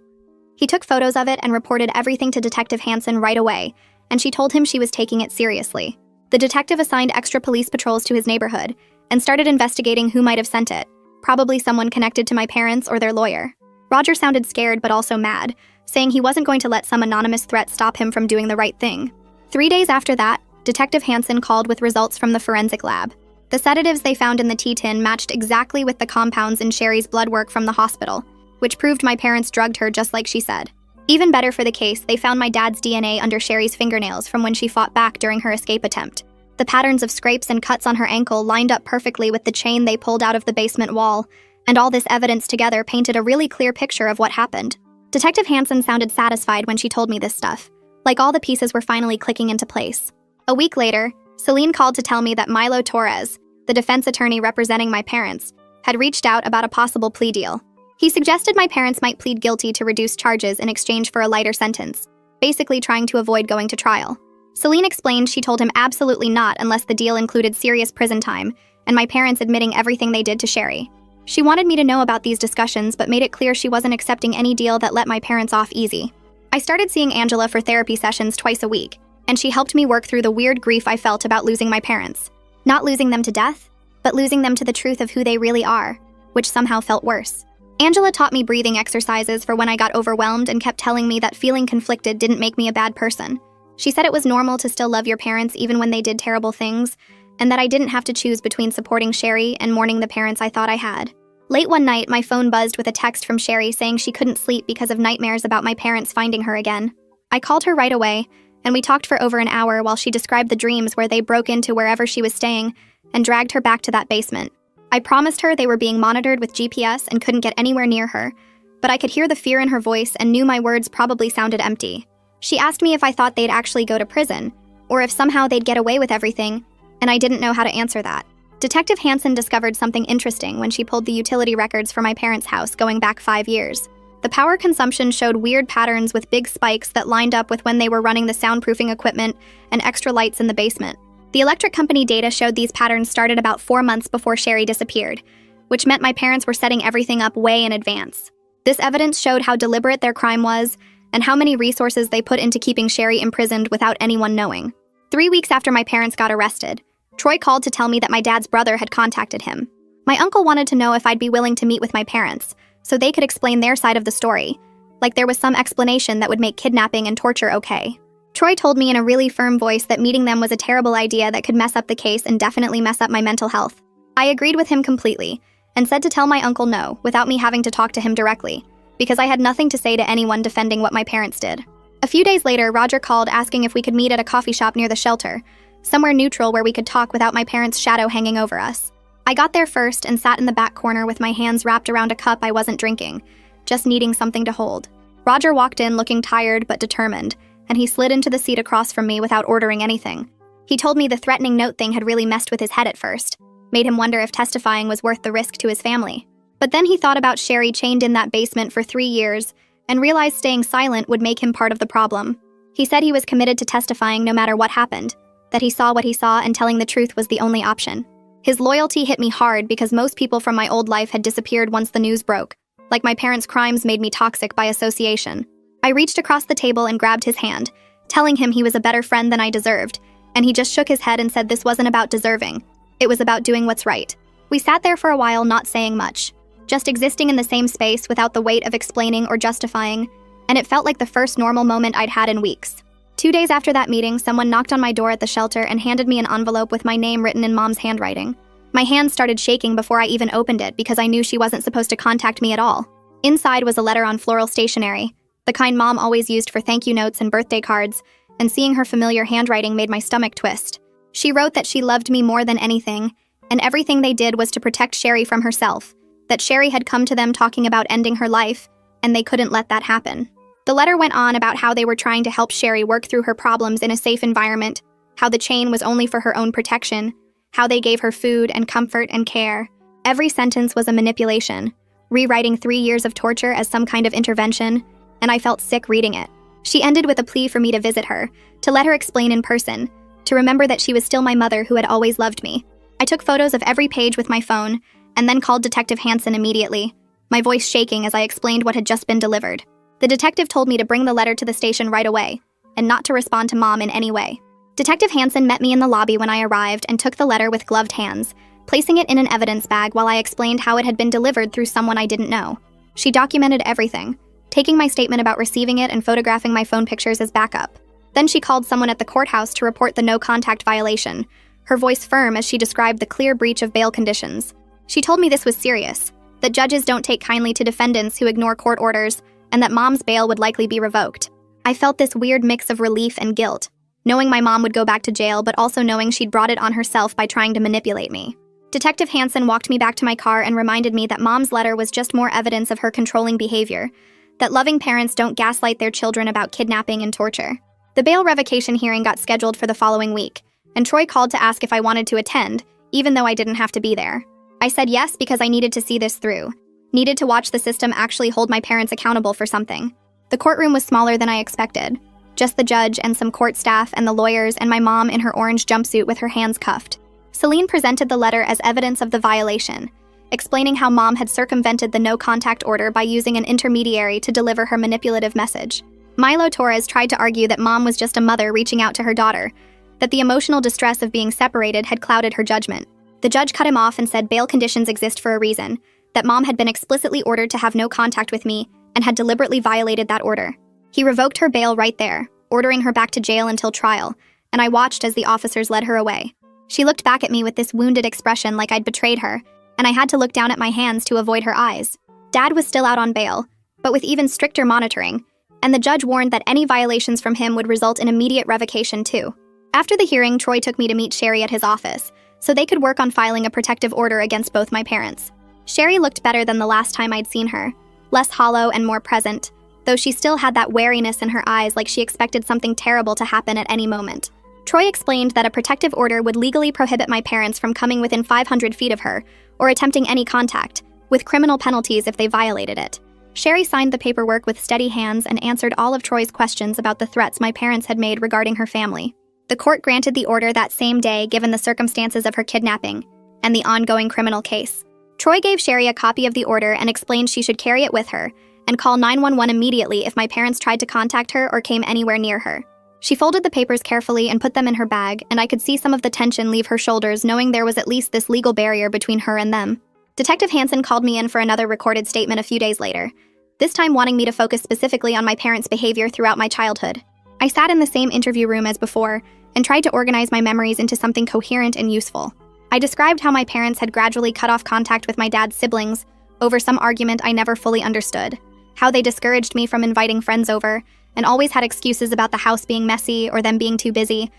He took photos of it and reported everything to Detective Hansen right away, and she told him she was taking it seriously. The detective assigned extra police patrols to his neighborhood and started investigating who might have sent it, probably someone connected to my parents or their lawyer. Roger sounded scared but also mad, saying he wasn't going to let some anonymous threat stop him from doing the right thing. 3 days after that, Detective Hansen called with results from the forensic lab. The sedatives they found in the tea tin matched exactly with the compounds in Sherry's blood work from the hospital, which proved my parents drugged her just like she said. Even better for the case, they found my dad's DNA under Sherry's fingernails from when she fought back during her escape attempt. The patterns of scrapes and cuts on her ankle lined up perfectly with the chain they pulled out of the basement wall, and all this evidence together painted a really clear picture of what happened. Detective Hansen sounded satisfied when she told me this stuff, like all the pieces were finally clicking into place. A week later, Celine called to tell me that Milo Torres, the defense attorney representing my parents, had reached out about a possible plea deal. He suggested my parents might plead guilty to reduce charges in exchange for a lighter sentence, basically trying to avoid going to trial. Celine explained she told him absolutely not unless the deal included serious prison time, and my parents admitting everything they did to Sherry. She wanted me to know about these discussions but made it clear she wasn't accepting any deal that let my parents off easy. I started seeing Angela for therapy sessions twice a week, and she helped me work through the weird grief I felt about losing my parents. Not losing them to death, but losing them to the truth of who they really are, which somehow felt worse. Angela taught me breathing exercises for when I got overwhelmed and kept telling me that feeling conflicted didn't make me a bad person. She said it was normal to still love your parents even when they did terrible things, and that I didn't have to choose between supporting Sherry and mourning the parents I thought I had. Late one night, my phone buzzed with a text from Sherry saying she couldn't sleep because of nightmares about my parents finding her again. I called her right away, and we talked for over an hour while she described the dreams where they broke into wherever she was staying and dragged her back to that basement. I promised her they were being monitored with GPS and couldn't get anywhere near her, but I could hear the fear in her voice and knew my words probably sounded empty. She asked me if I thought they'd actually go to prison, or if somehow they'd get away with everything, and I didn't know how to answer that. Detective Hansen discovered something interesting when she pulled the utility records for my parents' house going back 5 years. The power consumption showed weird patterns with big spikes that lined up with when they were running the soundproofing equipment and extra lights in the basement. The electric company data showed these patterns started about 4 months before Sherry disappeared, which meant my parents were setting everything up way in advance. This evidence showed how deliberate their crime was and how many resources they put into keeping Sherry imprisoned without anyone knowing. 3 weeks after my parents got arrested, Troy called to tell me that my dad's brother had contacted him. My uncle wanted to know if I'd be willing to meet with my parents, so they could explain their side of the story, like there was some explanation that would make kidnapping and torture okay. Troy told me in a really firm voice that meeting them was a terrible idea that could mess up the case and definitely mess up my mental health. I agreed with him completely, and said to tell my uncle no, without me having to talk to him directly, because I had nothing to say to anyone defending what my parents did. A few days later, Roger called asking if we could meet at a coffee shop near the shelter, somewhere neutral where we could talk without my parents' shadow hanging over us. I got there first and sat in the back corner with my hands wrapped around a cup I wasn't drinking, just needing something to hold. Roger walked in looking tired but determined, and he slid into the seat across from me without ordering anything. He told me the threatening note thing had really messed with his head at first, made him wonder if testifying was worth the risk to his family. But then he thought about Sherry chained in that basement for 3 years and realized staying silent would make him part of the problem. He said he was committed to testifying no matter what happened, that he saw what he saw and telling the truth was the only option. His loyalty hit me hard because most people from my old life had disappeared once the news broke, like my parents' crimes made me toxic by association. I reached across the table and grabbed his hand, telling him he was a better friend than I deserved, and he just shook his head and said this wasn't about deserving, it was about doing what's right. We sat there for a while not saying much, just existing in the same space without the weight of explaining or justifying, and it felt like the first normal moment I'd had in weeks. 2 days after that meeting, someone knocked on my door at the shelter and handed me an envelope with my name written in Mom's handwriting. My hand started shaking before I even opened it because I knew she wasn't supposed to contact me at all. Inside was a letter on floral stationery, the kind Mom always used for thank you notes and birthday cards, and seeing her familiar handwriting made my stomach twist. She wrote that she loved me more than anything, and everything they did was to protect Sherry from herself, that Sherry had come to them talking about ending her life, and they couldn't let that happen. The letter went on about how they were trying to help Sherry work through her problems in a safe environment, how the chain was only for her own protection, how they gave her food and comfort and care. Every sentence was a manipulation, rewriting 3 years of torture as some kind of intervention, and I felt sick reading it. She ended with a plea for me to visit her, to let her explain in person, to remember that she was still my mother who had always loved me. I took photos of every page with my phone, and then called Detective Hansen immediately, my voice shaking as I explained what had just been delivered. The detective told me to bring the letter to the station right away, and not to respond to Mom in any way. Detective Hansen met me in the lobby when I arrived and took the letter with gloved hands, placing it in an evidence bag while I explained how it had been delivered through someone I didn't know. She documented everything, taking my statement about receiving it and photographing my phone pictures as backup. Then she called someone at the courthouse to report the no-contact violation, her voice firm as she described the clear breach of bail conditions. She told me this was serious, that judges don't take kindly to defendants who ignore court orders, and that Mom's bail would likely be revoked. I felt this weird mix of relief and guilt, knowing my mom would go back to jail but also knowing she'd brought it on herself by trying to manipulate me. Detective Hansen walked me back to my car and reminded me that Mom's letter was just more evidence of her controlling behavior, that loving parents don't gaslight their children about kidnapping and torture. The bail revocation hearing got scheduled for the following week, and Troy called to ask if I wanted to attend, even though I didn't have to be there. I said yes because I needed to see this through, needed to watch the system actually hold my parents accountable for something. The courtroom was smaller than I expected, just the judge and some court staff and the lawyers and my mom in her orange jumpsuit with her hands cuffed. Celine presented the letter as evidence of the violation, explaining how Mom had circumvented the no-contact order by using an intermediary to deliver her manipulative message. Milo Torres tried to argue that Mom was just a mother reaching out to her daughter, that the emotional distress of being separated had clouded her judgment. The judge cut him off and said bail conditions exist for a reason, that Mom had been explicitly ordered to have no contact with me and had deliberately violated that order. He revoked her bail right there, ordering her back to jail until trial, and I watched as the officers led her away. She looked back at me with this wounded expression like I'd betrayed her, and I had to look down at my hands to avoid her eyes. Dad was still out on bail, but with even stricter monitoring, and the judge warned that any violations from him would result in immediate revocation too. After the hearing, Troy took me to meet Sherry at his office, so they could work on filing a protective order against both my parents. Sherry looked better than the last time I'd seen her, less hollow and more present, though she still had that wariness in her eyes like she expected something terrible to happen at any moment. Troy explained that a protective order would legally prohibit my parents from coming within 500 feet of her or attempting any contact, with criminal penalties if they violated it. Sherry signed the paperwork with steady hands and answered all of Troy's questions about the threats my parents had made regarding her family. The court granted the order that same day given the circumstances of her kidnapping and the ongoing criminal case. Troy gave Sherry a copy of the order and explained she should carry it with her and call 911 immediately if my parents tried to contact her or came anywhere near her. She folded the papers carefully and put them in her bag, and I could see some of the tension leave her shoulders knowing there was at least this legal barrier between her and them. Detective Hansen called me in for another recorded statement a few days later, this time wanting me to focus specifically on my parents' behavior throughout my childhood. I sat in the same interview room as before and tried to organize my memories into something coherent and useful. I described how my parents had gradually cut off contact with my dad's siblings over some argument I never fully understood, how they discouraged me from inviting friends over, and always had excuses about the house being messy or them being too busy.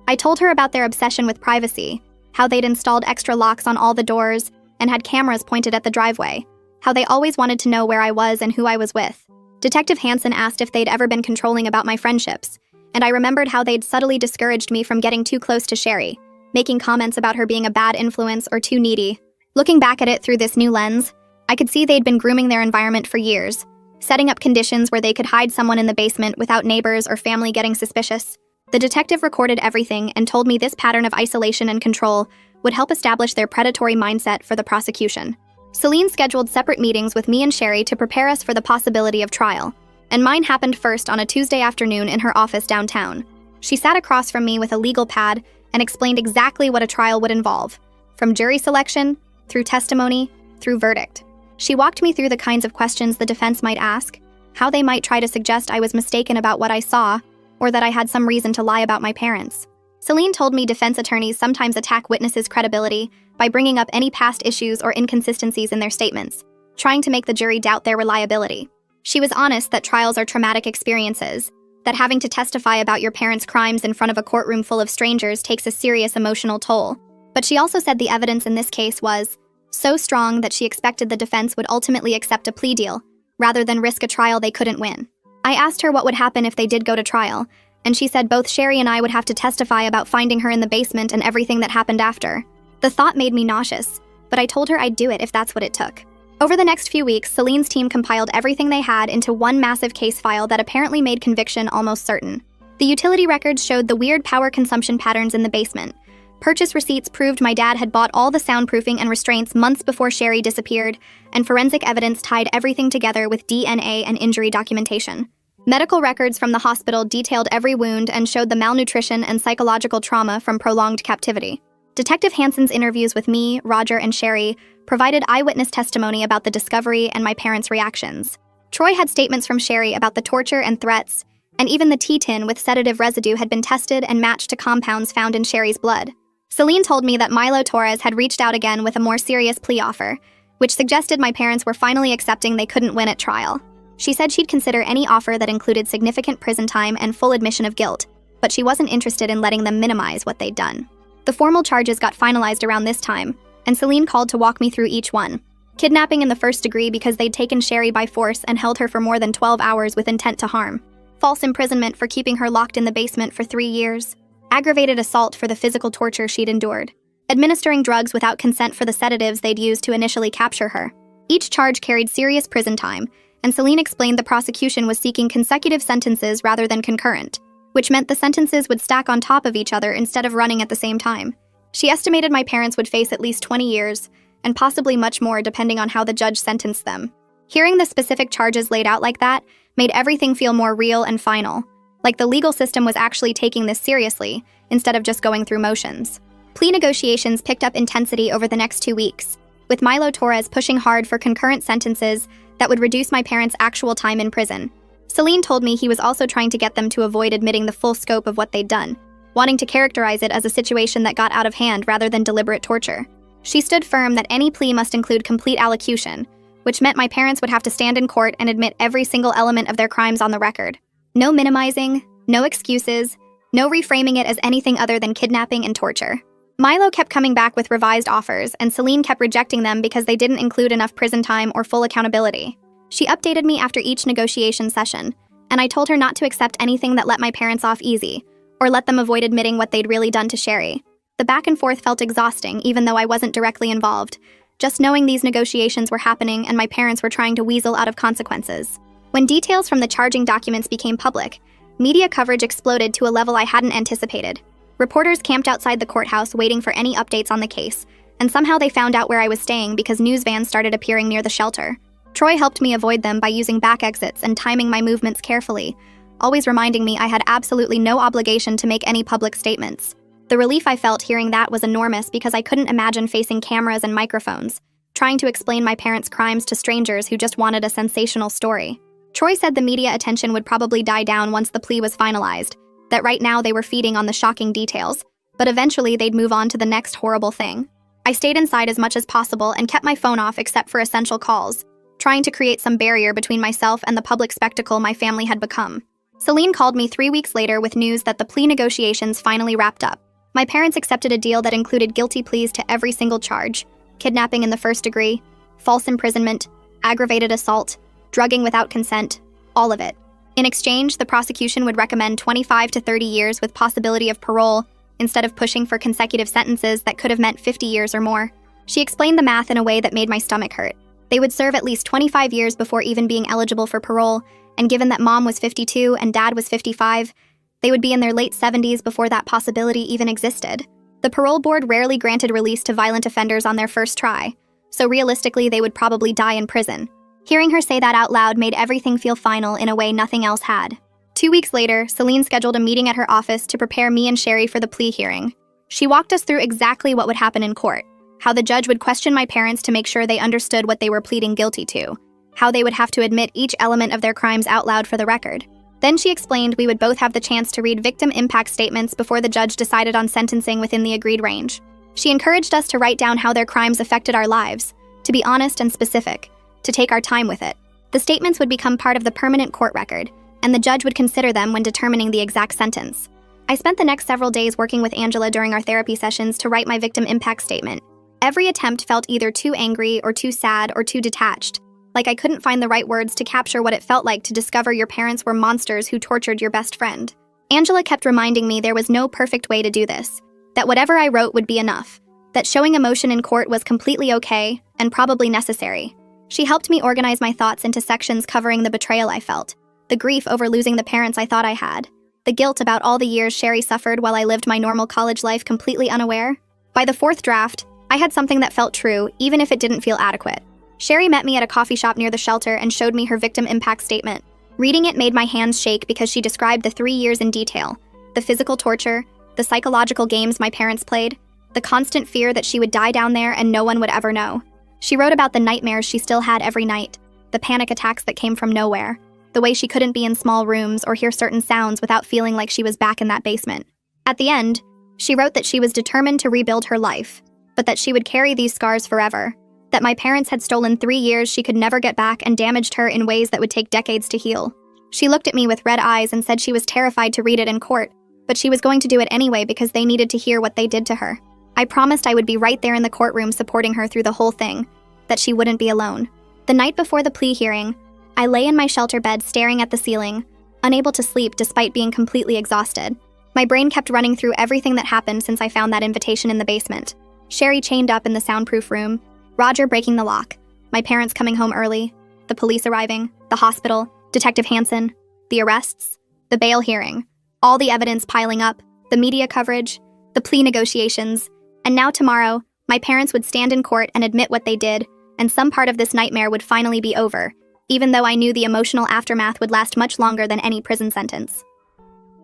I told her about their obsession with privacy, how they'd installed extra locks on all the doors and had cameras pointed at the driveway, how they always wanted to know where I was and who I was with. Detective Hansen asked if they'd ever been controlling about my friendships, and I remembered how they'd subtly discouraged me from getting too close to Sherry, making comments about her being a bad influence or too needy. Looking back at it through this new lens, I could see they'd been grooming their environment for years, setting up conditions where they could hide someone in the basement without neighbors or family getting suspicious. The detective recorded everything and told me this pattern of isolation and control would help establish their predatory mindset for the prosecution. Celine scheduled separate meetings with me and Sherry to prepare us for the possibility of trial, and mine happened first on a Tuesday afternoon in her office downtown. She sat across from me with a legal pad and explained exactly what a trial would involve, from jury selection, through testimony, through verdict. She walked me through the kinds of questions the defense might ask, how they might try to suggest I was mistaken about what I saw, or that I had some reason to lie about my parents. Celine told me defense attorneys sometimes attack witnesses' credibility by bringing up any past issues or inconsistencies in their statements, trying to make the jury doubt their reliability. She was honest that trials are traumatic experiences, that having to testify about your parents' crimes in front of a courtroom full of strangers takes a serious emotional toll. But she also said the evidence in this case was so strong that she expected the defense would ultimately accept a plea deal, rather than risk a trial they couldn't win. I asked her what would happen if they did go to trial, and she said both Sherry and I would have to testify about finding her in the basement and everything that happened after. The thought made me nauseous, but I told her I'd do it if that's what it took. Over the next few weeks, Celine's team compiled everything they had into one massive case file that apparently made conviction almost certain. The utility records showed the weird power consumption patterns in the basement. Purchase receipts proved my dad had bought all the soundproofing and restraints months before Sherry disappeared, and forensic evidence tied everything together with DNA and injury documentation. Medical records from the hospital detailed every wound and showed the malnutrition and psychological trauma from prolonged captivity. Detective Hansen's interviews with me, Roger, and Sherry provided eyewitness testimony about the discovery and my parents' reactions. Troy had statements from Sherry about the torture and threats, and even the tea tin with sedative residue had been tested and matched to compounds found in Sherry's blood. Celine told me that Milo Torres had reached out again with a more serious plea offer, which suggested my parents were finally accepting they couldn't win at trial. She said she'd consider any offer that included significant prison time and full admission of guilt, but she wasn't interested in letting them minimize what they'd done. The formal charges got finalized around this time, and Celine called to walk me through each one. Kidnapping in the first degree because they'd taken Sherry by force and held her for more than 12 hours with intent to harm. False imprisonment for keeping her locked in the basement for 3 years. Aggravated assault for the physical torture she'd endured. Administering drugs without consent for the sedatives they'd used to initially capture her. Each charge carried serious prison time, and Celine explained the prosecution was seeking consecutive sentences rather than concurrent, which meant the sentences would stack on top of each other instead of running at the same time. She estimated my parents would face at least 20 years, and possibly much more depending on how the judge sentenced them. Hearing the specific charges laid out like that made everything feel more real and final, like the legal system was actually taking this seriously, instead of just going through motions. Plea negotiations picked up intensity over the next 2 weeks, with Milo Torres pushing hard for concurrent sentences that would reduce my parents' actual time in prison. Celine told me he was also trying to get them to avoid admitting the full scope of what they'd done, wanting to characterize it as a situation that got out of hand rather than deliberate torture. She stood firm that any plea must include complete allocution, which meant my parents would have to stand in court and admit every single element of their crimes on the record. No minimizing, no excuses, no reframing it as anything other than kidnapping and torture. Milo kept coming back with revised offers, and Celine kept rejecting them because they didn't include enough prison time or full accountability. She updated me after each negotiation session, and I told her not to accept anything that let my parents off easy, or let them avoid admitting what they'd really done to Sherry. The back and forth felt exhausting, even though I wasn't directly involved, just knowing these negotiations were happening and my parents were trying to weasel out of consequences. When details from the charging documents became public, media coverage exploded to a level I hadn't anticipated. Reporters camped outside the courthouse waiting for any updates on the case, and somehow they found out where I was staying because news vans started appearing near the shelter. Troy helped me avoid them by using back exits and timing my movements carefully, always reminding me I had absolutely no obligation to make any public statements. The relief I felt hearing that was enormous because I couldn't imagine facing cameras and microphones, trying to explain my parents' crimes to strangers who just wanted a sensational story. Troy said the media attention would probably die down once the plea was finalized, that right now they were feeding on the shocking details, but eventually they'd move on to the next horrible thing. I stayed inside as much as possible and kept my phone off except for essential calls, trying to create some barrier between myself and the public spectacle my family had become. Celine called me 3 weeks later with news that the plea negotiations finally wrapped up. My parents accepted a deal that included guilty pleas to every single charge: kidnapping in the first degree, false imprisonment, aggravated assault, drugging without consent, all of it. In exchange, the prosecution would recommend 25 to 30 years with possibility of parole, instead of pushing for consecutive sentences that could have meant 50 years or more. She explained the math in a way that made my stomach hurt. They would serve at least 25 years before even being eligible for parole, and given that mom was 52 and dad was 55, they would be in their late 70s before that possibility even existed. The parole board rarely granted release to violent offenders on their first try, so realistically they would probably die in prison. Hearing her say that out loud made everything feel final in a way nothing else had. 2 weeks later, Celine scheduled a meeting at her office to prepare me and Sherry for the plea hearing. She walked us through exactly what would happen in court, how the judge would question my parents to make sure they understood what they were pleading guilty to, how they would have to admit each element of their crimes out loud for the record. Then she explained we would both have the chance to read victim impact statements before the judge decided on sentencing within the agreed range. She encouraged us to write down how their crimes affected our lives, to be honest and specific, to take our time with it. The statements would become part of the permanent court record, and the judge would consider them when determining the exact sentence. I spent the next several days working with Angela during our therapy sessions to write my victim impact statement. Every attempt felt either too angry or too sad or too detached, like I couldn't find the right words to capture what it felt like to discover your parents were monsters who tortured your best friend. Angela kept reminding me there was no perfect way to do this, that whatever I wrote would be enough, that showing emotion in court was completely okay and probably necessary. She helped me organize my thoughts into sections covering the betrayal I felt, the grief over losing the parents I thought I had, the guilt about all the years Sherry suffered while I lived my normal college life completely unaware. By the fourth draft, I had something that felt true, even if it didn't feel adequate. Sherry met me at a coffee shop near the shelter and showed me her victim impact statement. Reading it made my hands shake because she described the 3 years in detail: the physical torture, the psychological games my parents played, the constant fear that she would die down there and no one would ever know. She wrote about the nightmares she still had every night, the panic attacks that came from nowhere, the way she couldn't be in small rooms or hear certain sounds without feeling like she was back in that basement. At the end, she wrote that she was determined to rebuild her life, but that she would carry these scars forever, that my parents had stolen 3 years she could never get back and damaged her in ways that would take decades to heal. She looked at me with red eyes and said she was terrified to read it in court, but she was going to do it anyway because they needed to hear what they did to her. I promised I would be right there in the courtroom supporting her through the whole thing, that she wouldn't be alone. The night before the plea hearing, I lay in my shelter bed staring at the ceiling, unable to sleep despite being completely exhausted. My brain kept running through everything that happened since I found that invitation in the basement. Sherry chained up in the soundproof room, Roger breaking the lock, my parents coming home early, the police arriving, the hospital, Detective Hansen, the arrests, the bail hearing, all the evidence piling up, the media coverage, the plea negotiations, and now tomorrow, my parents would stand in court and admit what they did, and some part of this nightmare would finally be over, even though I knew the emotional aftermath would last much longer than any prison sentence.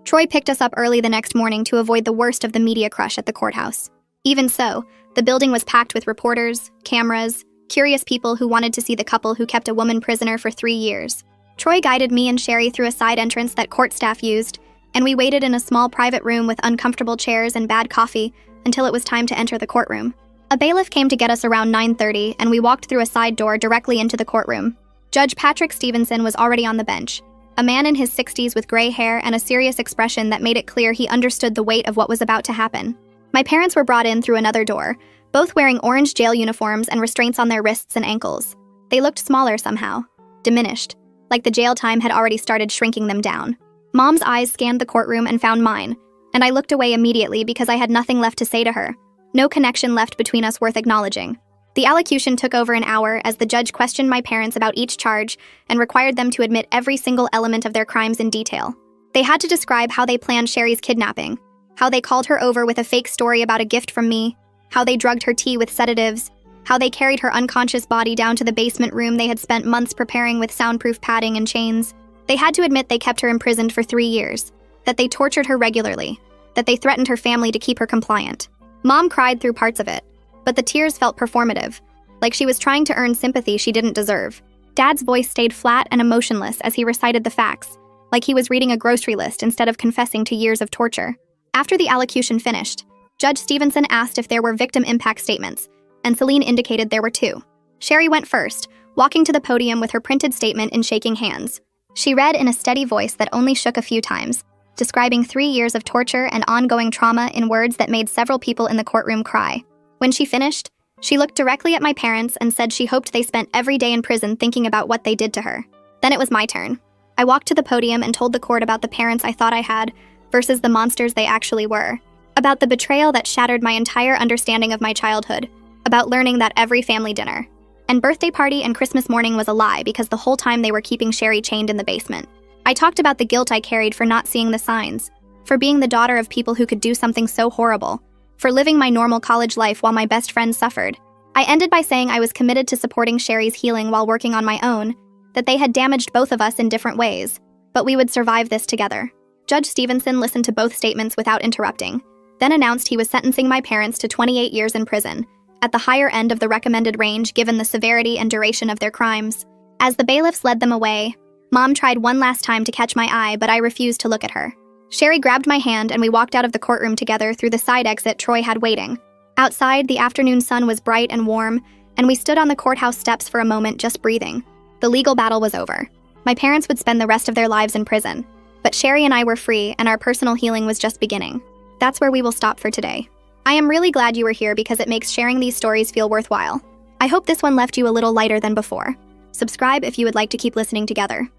Troy picked us up early the next morning to avoid the worst of the media crush at the courthouse. Even so, the building was packed with reporters, cameras, curious people who wanted to see the couple who kept a woman prisoner for 3 years. Troy guided me and Sherry through a side entrance that court staff used, and we waited in a small private room with uncomfortable chairs and bad coffee until it was time to enter the courtroom. A bailiff came to get us around 9:30, and we walked through a side door directly into the courtroom. Judge Patrick Stevenson was already on the bench, a man in his 60s with gray hair and a serious expression that made it clear he understood the weight of what was about to happen. My parents were brought in through another door, both wearing orange jail uniforms and restraints on their wrists and ankles. They looked smaller somehow, diminished, like the jail time had already started shrinking them down. Mom's eyes scanned the courtroom and found mine, and I looked away immediately because I had nothing left to say to her, no connection left between us worth acknowledging. The allocution took over an hour as the judge questioned my parents about each charge and required them to admit every single element of their crimes in detail. They had to describe how they planned Sherry's kidnapping, how they called her over with a fake story about a gift from me, how they drugged her tea with sedatives, how they carried her unconscious body down to the basement room they had spent months preparing with soundproof padding and chains. They had to admit they kept her imprisoned for 3 years, that they tortured her regularly, that they threatened her family to keep her compliant. Mom cried through parts of it, but the tears felt performative, like she was trying to earn sympathy she didn't deserve. Dad's voice stayed flat and emotionless as he recited the facts, like he was reading a grocery list instead of confessing to years of torture. After the allocution finished, Judge Stevenson asked if there were victim impact statements, and Celine indicated there were 2. Sherry went first, walking to the podium with her printed statement and shaking hands. She read in a steady voice that only shook a few times, describing 3 years of torture and ongoing trauma in words that made several people in the courtroom cry. When she finished, she looked directly at my parents and said she hoped they spent every day in prison thinking about what they did to her. Then it was my turn. I walked to the podium and told the court about the parents I thought I had versus the monsters they actually were, about the betrayal that shattered my entire understanding of my childhood, about learning that every family dinner and birthday party and Christmas morning was a lie because the whole time they were keeping Sherry chained in the basement. I talked about the guilt I carried for not seeing the signs, for being the daughter of people who could do something so horrible, for living my normal college life while my best friend suffered. I ended by saying I was committed to supporting Sherry's healing while working on my own, that they had damaged both of us in different ways, but we would survive this together. Judge Stevenson listened to both statements without interrupting, then announced he was sentencing my parents to 28 years in prison, at the higher end of the recommended range given the severity and duration of their crimes. As the bailiffs led them away, Mom tried one last time to catch my eye, but I refused to look at her. Sherry grabbed my hand and we walked out of the courtroom together through the side exit Troy had waiting. Outside, the afternoon sun was bright and warm, and we stood on the courthouse steps for a moment just breathing. The legal battle was over. My parents would spend the rest of their lives in prison, but Sherry and I were free and our personal healing was just beginning. That's where we will stop for today. I am really glad you were here because it makes sharing these stories feel worthwhile. I hope this one left you a little lighter than before. Subscribe if you would like to keep listening together.